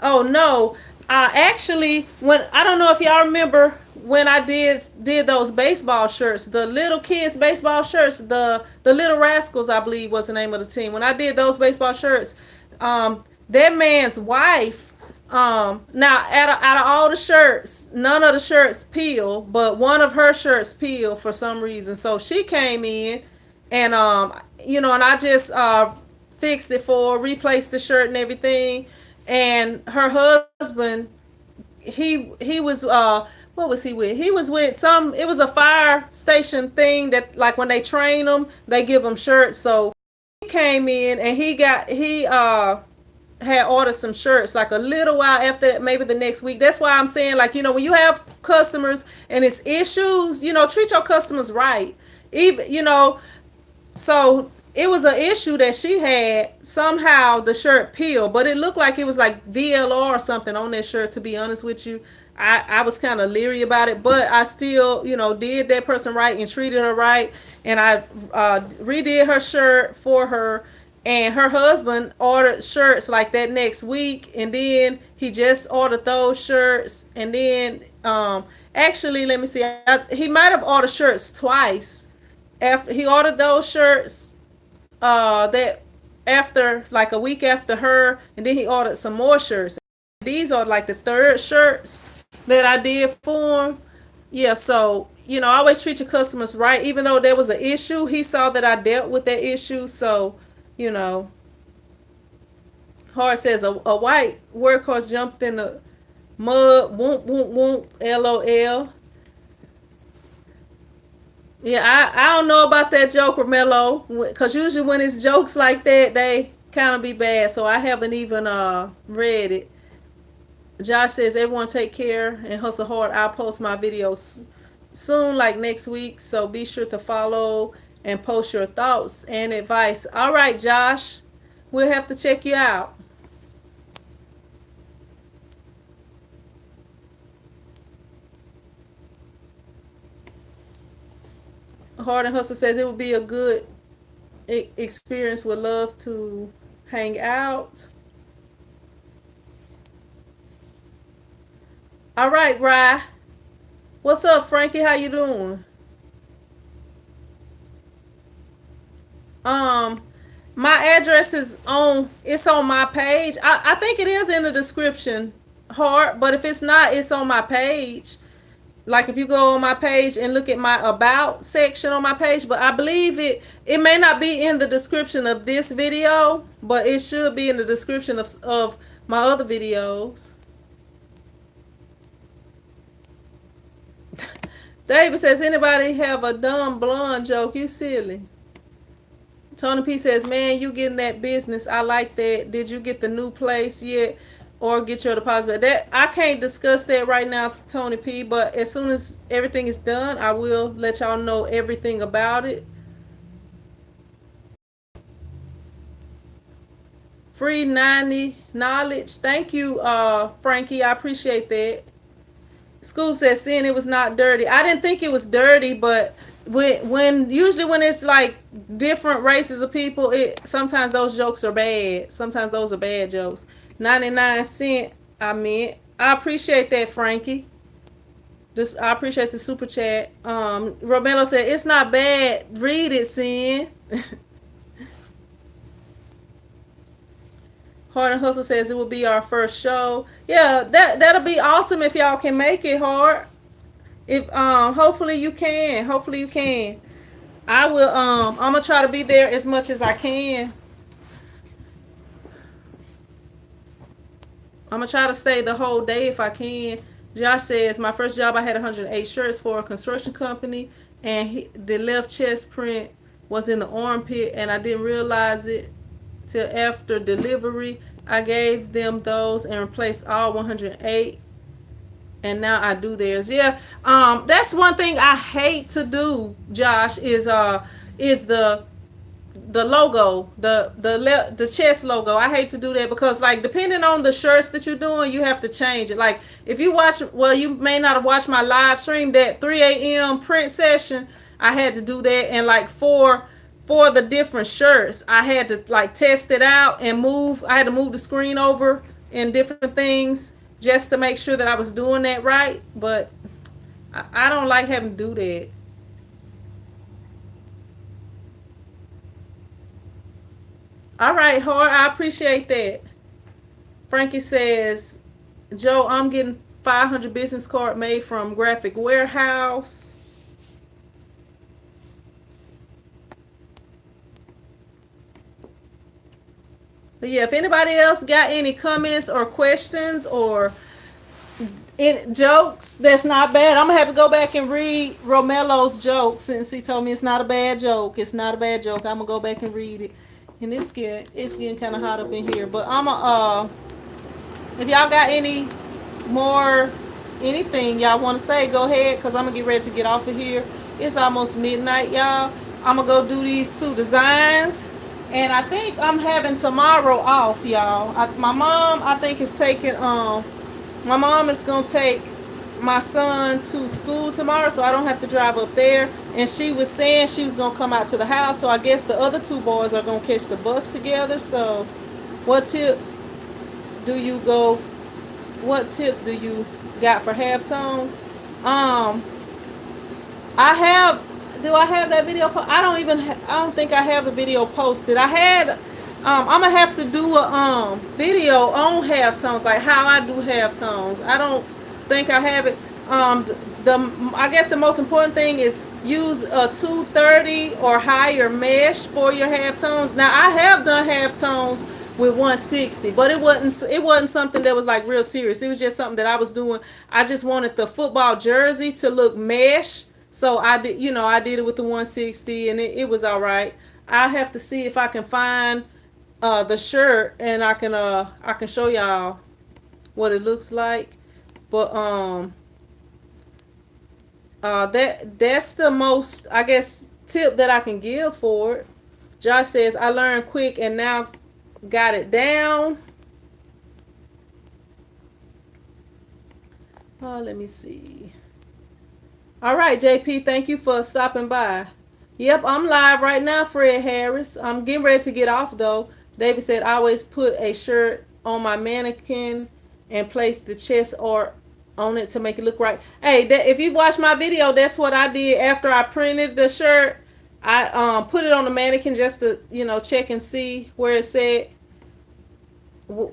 Oh no. Actually, when I don't know if y'all remember when I did those baseball shirts, the little kids baseball shirts, the Little Rascals, I believe was the name of the team. When I did those baseball shirts, that man's wife, now out of all the shirts, none of the shirts peel, but one of her shirts peel for some reason. So she came in, and and I just fixed it for her, replaced the shirt and everything. And her husband, he was what was he with? He was with some. It was a fire station thing that, like, when they train them, they give them shirts. So he came in and he had ordered some shirts like a little while after that, maybe the next week. That's why I'm saying, like, when you have customers and it's issues, treat your customers right. Even, so it was an issue that she had. Somehow the shirt peeled, but it looked like it was like VLR or something on that shirt, to be honest with you. I was kind of leery about it, but I still, did that person right and treated her right. And I redid her shirt for her. And her husband ordered shirts like that next week. And then he just ordered those shirts. And then, actually, let me see. He might have ordered shirts twice. After he ordered those shirts, that after, like, a week after her, and then he ordered some more shirts. These are like the third shirts that I did for him. Yeah, so I always treat your customers right, even though there was an issue. He saw that I dealt with that issue, so you know. Hart says a white workhorse jumped in the mud. Whoop whoop whoop. LOL. Yeah, I don't know about that joke, Romello, because usually when it's jokes like that, they kind of be bad. So I haven't even read it. Josh says everyone take care and hustle hard. I'll post my videos soon, like next week. So be sure to follow and post your thoughts and advice. All right, Josh, we'll have to check you out. Hard and Hustle says it would be a good experience. Would love to hang out. All right, Rye. What's up, Frankie? How you doing? Um, my address is on. It's on my page. I think it is in the description, Hard. But if it's not, it's on my page. Like, if you go on my page and look at my about section on my page, but I believe it may not be in the description of this video, but it should be in the description of my other videos. David says, anybody have a dumb blonde joke? You silly. Tony P says, man, you getting that business. I like that. Did you get the new place yet? Or get your deposit back? That I can't discuss that right now, Tony P, but as soon as everything is done, I will let y'all know everything about it. Free 90 knowledge. Thank you, Frankie. I appreciate that. Scoop says, seeing it was not dirty. I didn't think it was dirty, but when usually when it's like different races of people, it sometimes those jokes are bad. Sometimes those are bad jokes. 99 cent. I meant. I appreciate that, Frankie. Just I appreciate the super chat. Romelo said it's not bad. Read it, Sin. Hard and Hustle says it will be our first show. Yeah, that'll be awesome if y'all can make it, Hard. If hopefully you can. Hopefully you can. I will I'm gonna try to be there as much as I can. I'm gonna try to stay the whole day if I can. Josh says my first job I had 108 shirts for a construction company, and the left chest print was in the armpit, and I didn't realize it till after delivery. I gave them those and replaced all 108, and now I do theirs. Yeah, that's one thing I hate to do, Josh, is the logo, the chest logo. I hate to do that because, like, depending on the shirts that you're doing, you have to change it. Like, if you watch, well, you may not have watched my live stream, that 3 a.m. print session. I had to do that, and like for the different shirts, I had to like test it out and move. I had to move the screen over and different things just to make sure that I was doing that right. But I don't like having to do that. All right, Hard, I appreciate that. Frankie says, Joe, I'm getting 500 business card made from Graphic Warehouse. But yeah, if anybody else got any comments or questions or in jokes, that's not bad. I'm gonna have to go back and read Romelo's joke since he told me it's not a bad joke. It's not a bad joke. I'm gonna go back and read it. And it's getting kind of hot up in here. But I'm if y'all got any more anything y'all want to say, go ahead, because I'm gonna get ready to get off of here. It's almost midnight, y'all. I'm gonna go do these two designs, and I think I'm having tomorrow off, y'all. My mom, I think, is taking my mom is gonna take my son to school tomorrow, so I don't have to drive up there. And she was saying she was gonna come out to the house, so I guess the other two boys are gonna catch the bus together. So what tips do you go what tips do you got for halftones? Um, I have. Do I have that video? I don't even. I don't think I have the video posted. I had. I'm gonna have to do a video on halftones, like how I do halftones. I don't think I have it. I guess the most important thing is use a 230 or higher mesh for your halftones. Now I have done halftones with 160, but it wasn't something that was like real serious. It was just something that I was doing. I just wanted the football jersey to look mesh, so I did it with the 160, and it was all right. I have to see if I can find the shirt, and I can show y'all what it looks like. But that's the most, I guess, tip that I can give for it. Josh says, I learned quick and now got it down. Oh, let me see. All right, JP, thank you for stopping by. Yep, I'm live right now, Fred Harris. I'm getting ready to get off, though. David said, I always put a shirt on my mannequin and place the chest art on it to make it look right. Hey, if you watch my video, that's what I did after I printed the shirt. I put it on the mannequin just to check and see where it said.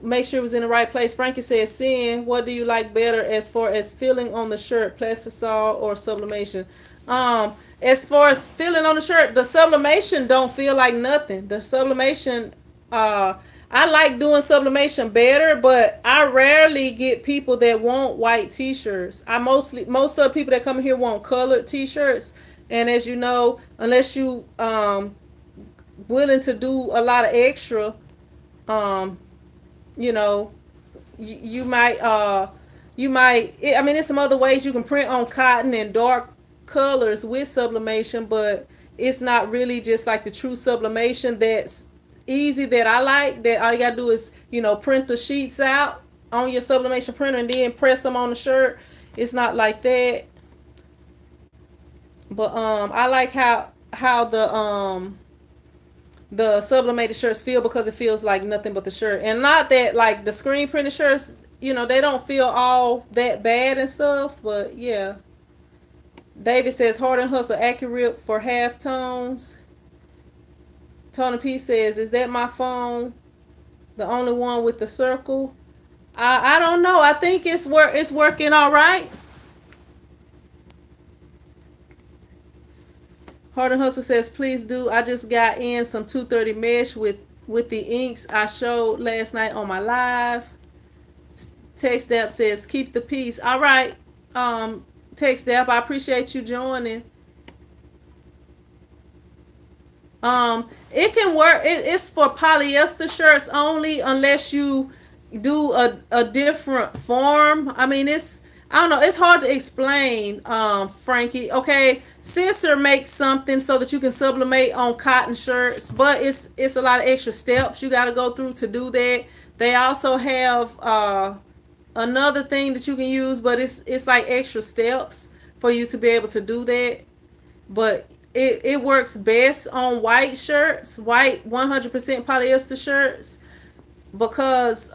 Make sure it was in the right place. Frankie says, "Seeing, what do you like better as far as filling on the shirt, plastisol or sublimation?" As far as filling on the shirt, the sublimation don't feel like nothing. The sublimation, I like doing sublimation better, but I rarely get people that want white t-shirts. Most of the people that come here want colored t-shirts, and as you know, unless you willing to do a lot of extra, um, you know, I mean, there's some other ways you can print on cotton and dark colors with sublimation, but it's not really just like the true sublimation that's easy that I like, that all you gotta do is print the sheets out on your sublimation printer and then press them on the shirt. It's not like that. But I like how the sublimated shirts feel, because it feels like nothing but the shirt. And not that like the screen printed shirts, they don't feel all that bad and stuff, but yeah. David says, Hard and Hustle accurate for half tones. Tony P says, is that my phone the only one with the circle? I don't know. I think it's working all right. Hard and Hustle says, please do. I just got in some 230 mesh with the inks I showed last night on my live. Text App says, keep the peace. All right. Text App, I appreciate you joining. It can work. It's for polyester shirts only, unless you do a different form. I mean, I don't know. It's hard to explain, Frankie. Okay, Sensor makes something so that you can sublimate on cotton shirts, but it's a lot of extra steps you got to go through to do that. They also have another thing that you can use, but it's like extra steps for you to be able to do that. But it works best on white shirts, white 100% polyester shirts, because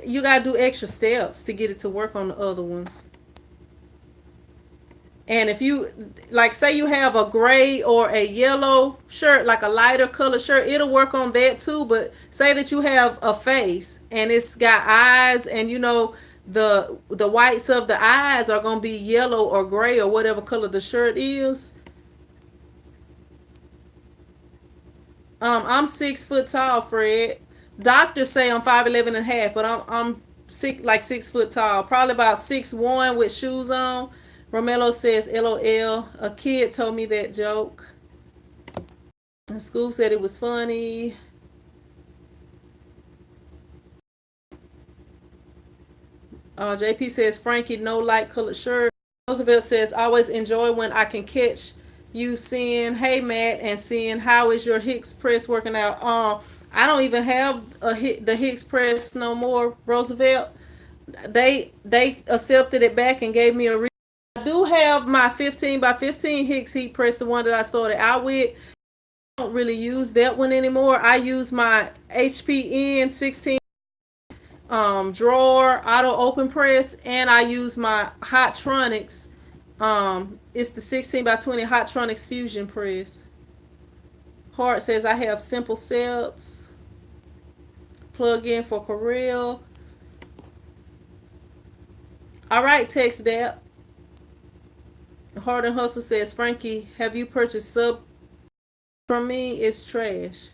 you gotta do extra steps to get it to work on the other ones. And if you, like, say you have a gray or a yellow shirt, like a lighter color shirt, it'll work on that too. But say that you have a face and it's got eyes, and the whites of the eyes are gonna be yellow or gray or whatever color the shirt is. I'm 6 foot tall, Fred. Doctors say I'm 5'11" and a half, but I'm 6 foot tall, probably about 6'1" with shoes on. Romello says, "LOL." A kid told me that joke. And school said it was funny. JP says, "Frankie, no light colored shirt." Roosevelt says, "Always enjoy when I can catch you saying, 'Hey Matt,' and seeing how is your Hicks press working out." I don't even have the Hicks press no more, Roosevelt. They accepted it back and gave me a I do have my 15 by 15 Hicks heat press, the one that I started out with. I don't really use that one anymore. I use my HPN 16 drawer auto open press, and I use my Hottronics. It's the 16 by 20 Hottronics fusion press. Hart says, "I have simple steps. Plug in for Corel." All right, text that. Hard and Hustle says, "Frankie, have you purchased sub from me? It's trash."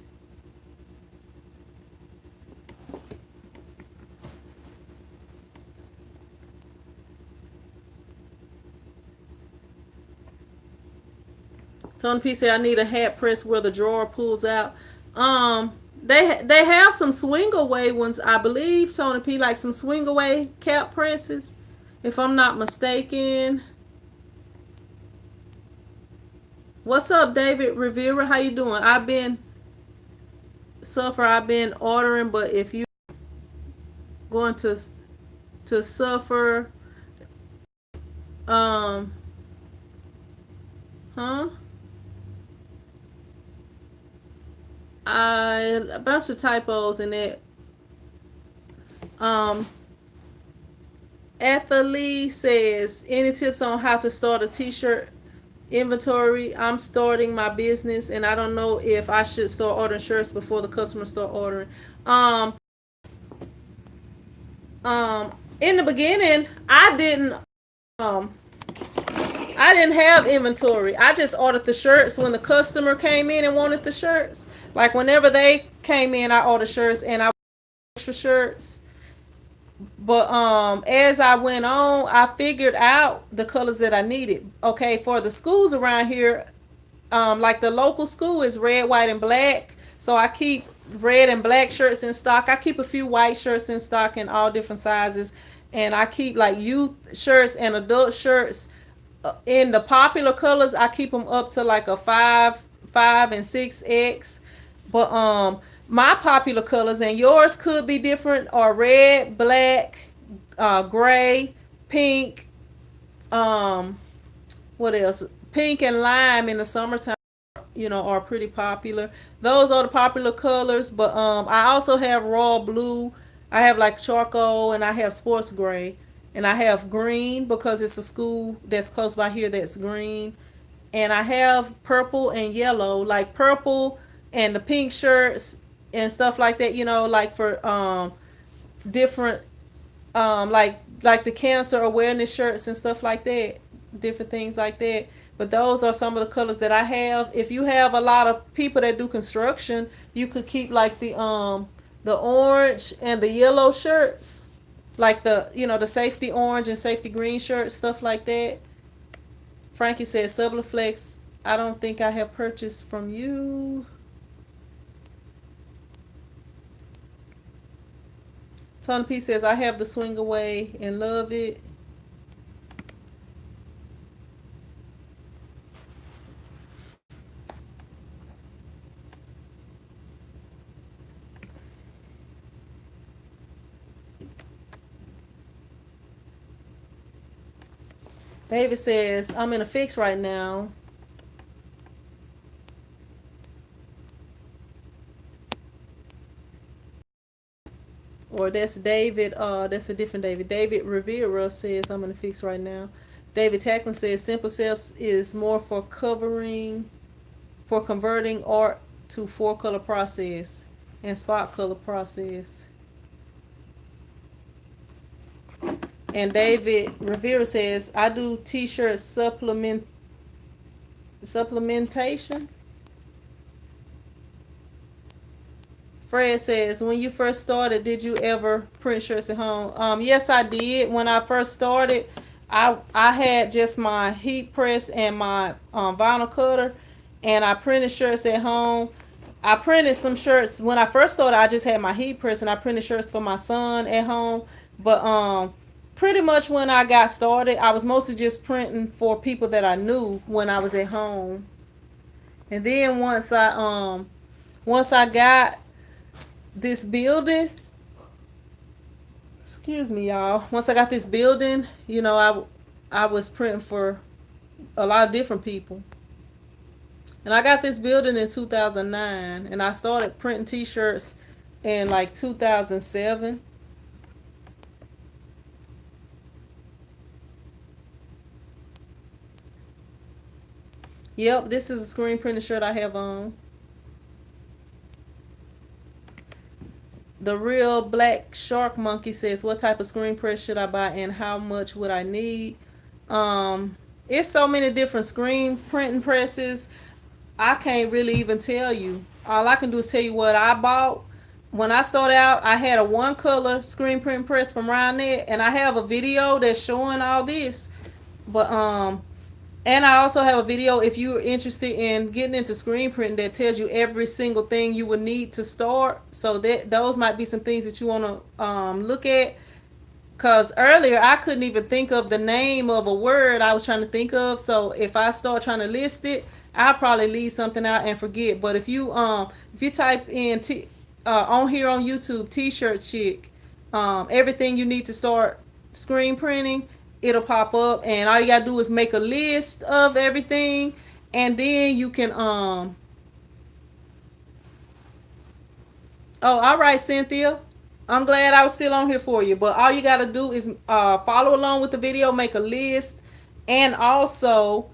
Tony P said, "I need a hat press where the drawer pulls out." They have some swing away ones, I believe, Tony P, like some swing away cap presses, if I'm not mistaken. What's up, David Rivera? How you doing? I've been ordering, but if you going to suffer, um, huh? A bunch of typos in it. Athalie says, "Any tips on how to start a t-shirt inventory? I'm starting my business and I don't know if I should start ordering shirts before the customers start ordering." In the beginning, I didn't have inventory. I just ordered the shirts when the customer came in and wanted the shirts. Like whenever they came in, I ordered shirts and I extra shirts. But as I went on, I figured out the colors that I needed. Okay, for the schools around here, like the local school is red, white, and black. So I keep red and black shirts in stock. I keep a few white shirts in stock in all different sizes, and I keep like youth shirts and adult shirts in the popular colors. I keep them up to like a 5, 5, and 6X. But my popular colors and yours could be different are red, black, gray, pink. What else? Pink and lime in the summertime, are pretty popular. Those are the popular colors. But I also have raw blue. I have like charcoal, and I have sports gray, and I have green because it's a school that's close by here that's green. And I have purple and yellow, like purple and the pink shirts and stuff like that. Like for different like the cancer awareness shirts and stuff like that, different things like that. But those are some of the colors that I have. If you have a lot of people that do construction, you could keep like the orange and the yellow shirts, like the safety orange and safety green shirts, stuff like that. Frankie says, "Sublaflex, I don't think I have purchased from you." Tony P says, "I have the swing away and love it." David says, "I'm in a fix right now." or that's David. That's a different David. David Rivera says, I'm gonna fix right now. David Tackman says Simple Steps is more for converting art to four color process and spot color process. And David Rivera says, I do t-shirt supplementation. Fred says, when you first started, did you ever print shirts at home? Yes, I did. When I first started, I had just my heat press and my vinyl cutter, and I printed shirts at home. I printed some shirts when I first started. I just had my heat press, and I printed shirts for my son at home. But pretty much when I got started, I was mostly just printing for people that I knew when I was at home. And then once I got this building, excuse me, y'all. Once I got this building, I was printing for a lot of different people. And I got this building in 2009, and I started printing t-shirts in like 2007. Yep, this is a screen printed shirt I have on. The Real Black Shark Monkey says, what type of screen press should I buy and how much would I need? It's so many different screen printing presses. I can't really even tell you. All I can do is tell you what I bought. When I started out, I had a one color screen print press from Roundnet, and I have a video that's showing all this. But and I also have a video if you're interested in getting into screen printing that tells you every single thing you would need to start. So that those might be some things that you want to look at. Because earlier I couldn't even think of the name of a word I was trying to think of. So if I start trying to list it, I'll probably leave something out and forget. But if you type in on here on YouTube T-shirt chick, everything you need to start screen printing, it'll pop up, and all you gotta do is make a list of everything, and then you can oh, all right, Cynthia, I'm glad I was still on here for you. But all you gotta do is follow along with the video, make a list, and also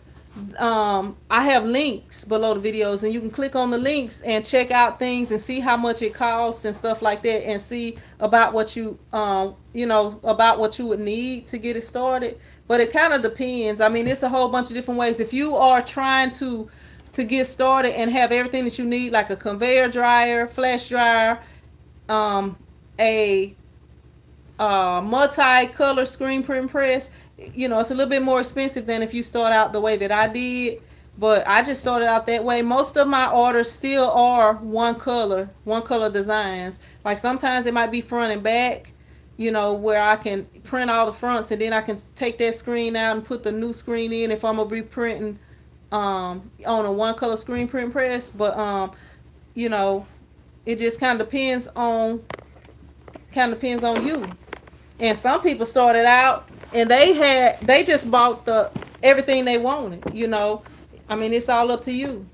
I have links below the videos, and you can click on the links and check out things and see how much it costs and stuff like that, and see about what you about what you would need to get it started. But it kind of depends. I mean, it's a whole bunch of different ways. If you are trying to get started and have everything that you need, like a conveyor dryer, flash dryer, a multi-color screen print press, it's a little bit more expensive than if you start out the way that I did. But I just started out that way. Most of my orders still are one color designs. Like sometimes it might be front and back, where I can print all the fronts, and then I can take that screen out and put the new screen in if I'm gonna be printing on a one color screen print press. But it just kind of depends on you. And some people started out and they just bought everything they wanted. I mean, it's all up to you.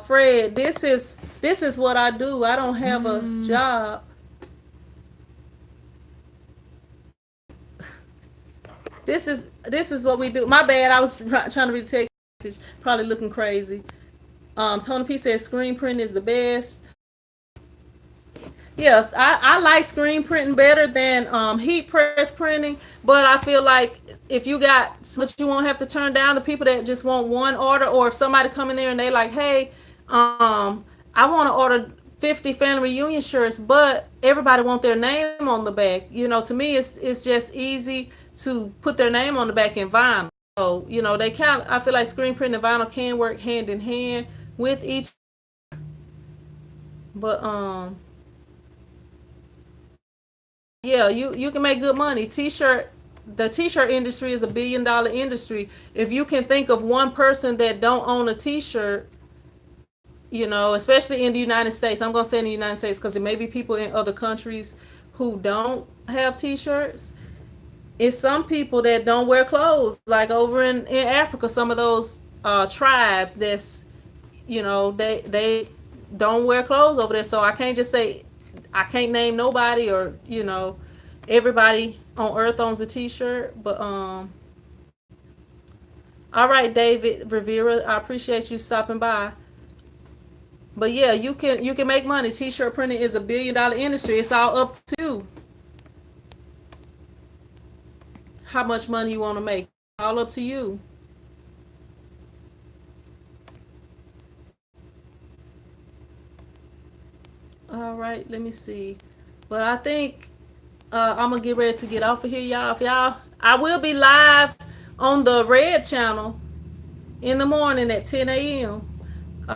Fred, this is what I do. I don't have a job. This is what we do. My bad. I was trying to read the text. Probably looking crazy. Tony P says screen print is the best. Yes, I like screen printing better than heat press printing, but I feel like if you got so much, you won't have to turn down the people that just want one order, or if somebody come in there and they like, hey, I want to order 50 family reunion shirts, but everybody want their name on the back. To me, it's just easy to put their name on the back in vinyl. So, I feel like screen print and vinyl can work hand in hand with each. But yeah, you can make good money. The t-shirt industry is $1 billion industry. If you can think of one person that don't own a t-shirt, especially in the United States. I'm gonna say in the United States because there may be people in other countries who don't have t-shirts. It's some people that don't wear clothes, like over in Africa. Some of those tribes that's, they don't wear clothes over there. So I can't just say, I can't name nobody, or everybody on earth owns a t-shirt. But all right, David Rivera, I appreciate you stopping by. But yeah, you can make money. T-shirt printing is $1 billion industry. It's all up to you how much money you want to make. All up to you. All right, let me see. But I think I'm gonna get ready to get off of here, y'all. If y'all, I will be live on the Red channel in the morning at 10 a.m.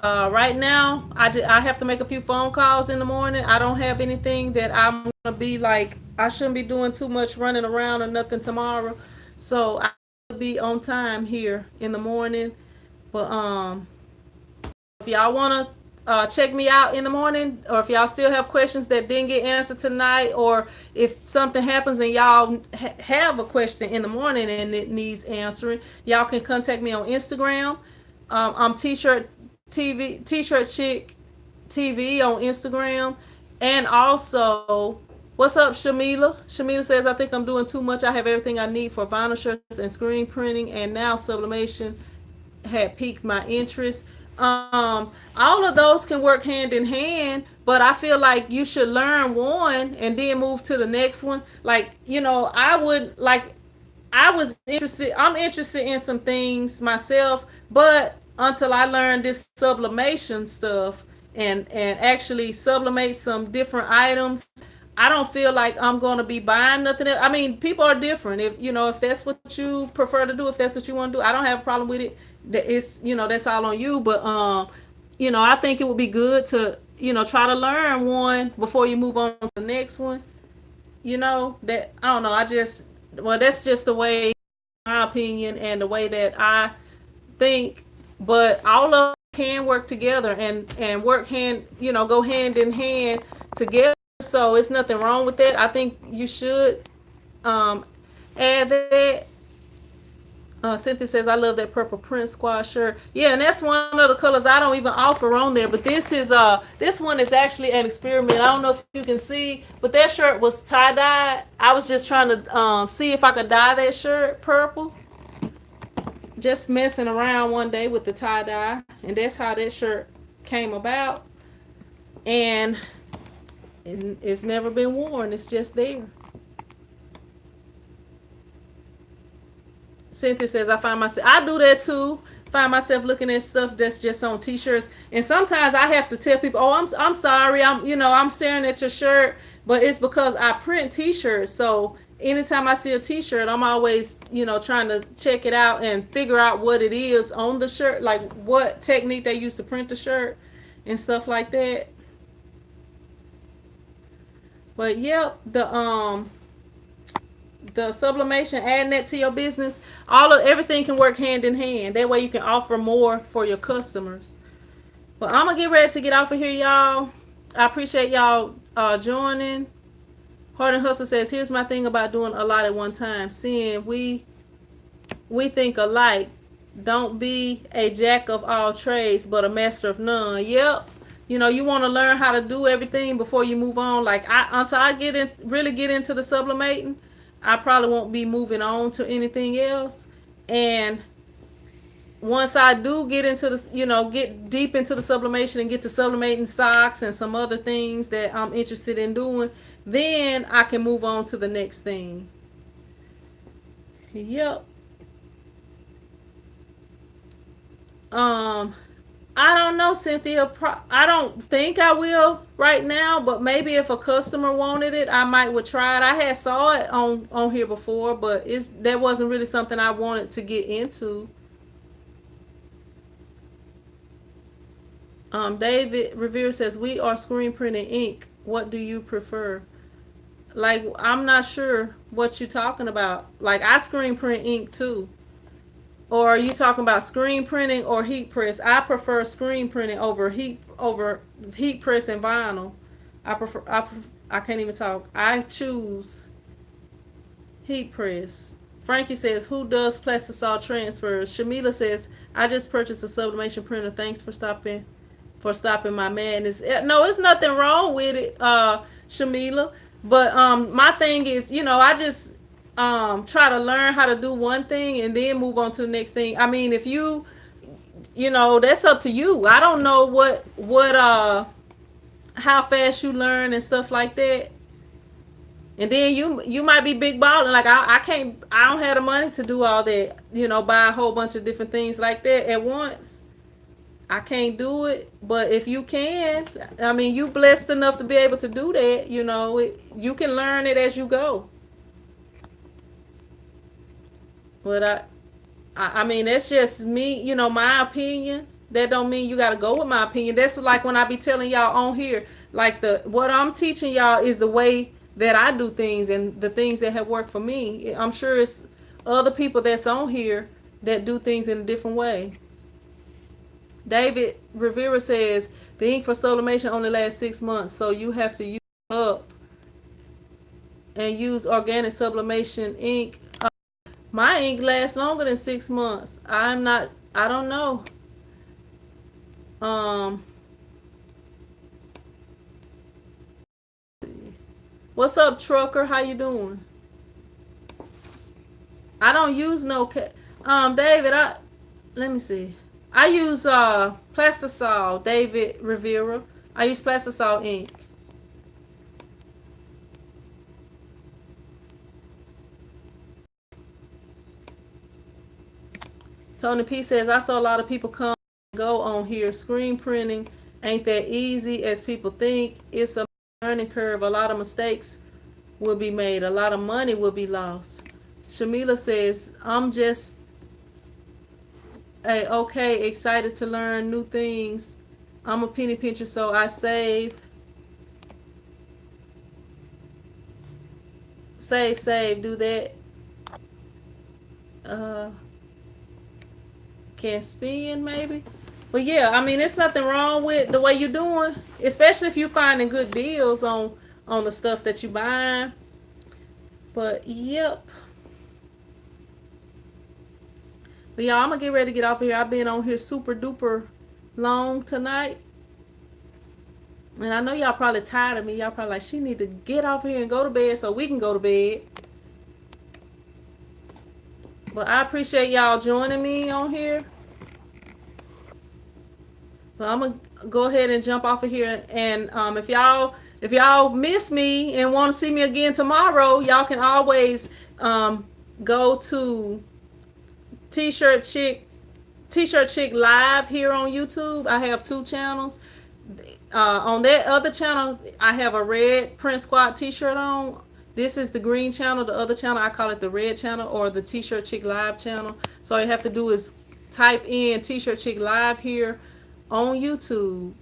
Right now, I have to make a few phone calls in the morning. I don't have anything that I'm gonna be like. I shouldn't be doing too much running around or nothing tomorrow, so I will be on time here in the morning. But if y'all wanna check me out in the morning, or if y'all still have questions that didn't get answered tonight, or if something happens and y'all have a question in the morning and it needs answering, y'all can contact me on Instagram. I'm T-shirt chick TV on Instagram, and also, what's up, Shamila? Shamila says, I think I'm doing too much. I have everything I need for vinyl shirts and screen printing, and now sublimation had piqued my interest. All of those can work hand in hand, but I feel like you should learn one and then move to the next one. Like, I would like, I'm interested in some things myself, but until I learn this sublimation stuff and actually sublimate some different items, I don't feel like I'm going to be buying nothing else. I mean, people are different. If that's what you prefer to do, if that's what you want to do, I don't have a problem with it. That's all on you. But I think it would be good to, try to learn one before you move on to the next one. That, I don't know. That's just the way, my opinion, and the way that I think. But all of them can work together and work go hand in hand together. So it's nothing wrong with that. I think you should um add that. Cynthia says, I love that purple print squad shirt. Yeah, and that's one of the colors I don't even offer on there. But this one is actually an experiment. I don't know if you can see, but that shirt was tie-dyed. I was just trying to see if I could dye that shirt purple. Just messing around one day with the tie-dye, and that's how that shirt came about. And it's never been worn. It's just there. Cynthia says, I do that too. Find myself looking at stuff that's just on t-shirts, and sometimes I have to tell people, "Oh, I'm sorry. I'm staring at your shirt," but it's because I print t-shirts. So anytime I see a t-shirt, I'm always, trying to check it out and figure out what it is on the shirt, like what technique they use to print the shirt and stuff like that. But yep, the sublimation, adding that to your business, everything can work hand in hand. That way you can offer more for your customers. But I'm gonna get ready to get off of here, y'all. I appreciate y'all joining. Heart and Hustle says, here's my thing about doing a lot at one time. Seeing we think alike. Don't be a jack of all trades, but a master of none. Yep. You want to learn how to do everything before you move on. Like, until I really get into the sublimating, I probably won't be moving on to anything else. And once I do get into the, get deep into the sublimation and get to sublimating socks and some other things that I'm interested in doing, then I can move on to the next thing. Yep. I don't know, Cynthia. I don't think I will right now, but maybe if a customer wanted it, I might would try it. I had saw it on here before, but that wasn't really something I wanted to get into. David Revere says, we are screen printing ink. What do you prefer? Like, I'm not sure what you're talking about. Like, I screen print ink too. Or are you talking about screen printing or heat press? I prefer screen printing over heat press and vinyl. I can't even talk. I choose heat press. Frankie says, who does plastisol transfers? Shamila says, I just purchased a sublimation printer. Thanks for stopping my madness. No, it's nothing wrong with it, Shamila. But my thing is, I just try to learn how to do one thing and then move on to the next thing. I mean, if that's up to you. I don't know what how fast you learn and stuff like that. And then you might be big balling. Like I can't, I don't have the money to do all that, buy a whole bunch of different things like that at once. I can't do it. But if you can, I mean, you blessed enough to be able to do that. You can learn it as you go. But I mean, that's just me, my opinion. That don't mean you gotta go with my opinion. That's like when I be telling y'all on here, like what I'm teaching y'all is the way that I do things and the things that have worked for me. I'm sure it's other people that's on here that do things in a different way. David Rivera says the ink for sublimation only lasts 6 months, so you have to use up and use organic sublimation ink. My ink lasts longer than 6 months. I don't know. Um, what's up, trucker? How you doing? I don't use no David, let me see. I use Plastisol, David Rivera. I use Plastisol ink. Tony P says I saw a lot of people come and go on here. Screen printing ain't that easy as people think. It's a learning curve. A lot of mistakes will be made. A lot of money will be lost. Shamila says I'm just excited to learn new things. I'm a penny pincher, so I save. Do that. Can spin maybe. But yeah, I mean, it's nothing wrong with the way you're doing, especially if you're finding good deals on the stuff that you buying. But yep. But y'all, I'm gonna get ready to get off of here. I've been on here super duper long tonight. And I know y'all probably tired of me. Y'all probably like, she need to get off here and go to bed so we can go to bed. But I appreciate y'all joining me on here. But I'm gonna go ahead and jump off of here. And if y'all miss me and want to see me again tomorrow, y'all can always go to T-shirt Chick Live here on YouTube. I have 2 channels. On that other channel, I have a red Print Squad t-shirt on. This is the green channel. The other channel, I call it the red channel or the T-shirt Chick Live channel. So all you have to do is type in T-shirt Chick Live here on YouTube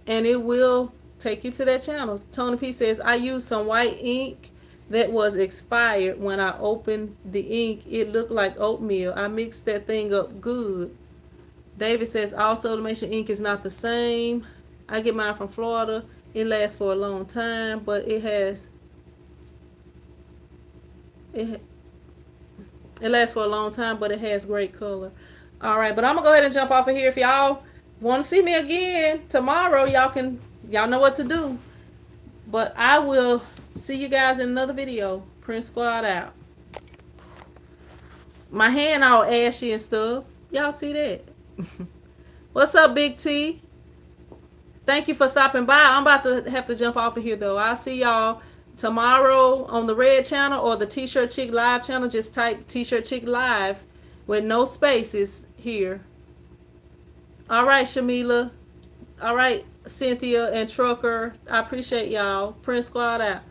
and it will take you to that channel. Tony P says, I used some white ink that was expired. When I opened the ink, it looked like oatmeal. I mixed that thing up good. David says, all sublimation ink is not the same. I get mine from Florida. It lasts for a long time, but it lasts for a long time, but it has great color. All right, but I'm gonna go ahead and jump off of here. If y'all want to see me again tomorrow, y'all know what to do. But I will see you guys in another video. Print Squad out. My hand all ashy and stuff. Y'all see that? What's up, Big T? Thank you for stopping by. I'm about to have to jump off of here though. I'll see y'all tomorrow on the red channel or the T-shirt Chick Live channel. Just type T-shirt Chick Live with no spaces here. All right, Shamila. All right, Cynthia and Trucker. I appreciate y'all. Print Squad out.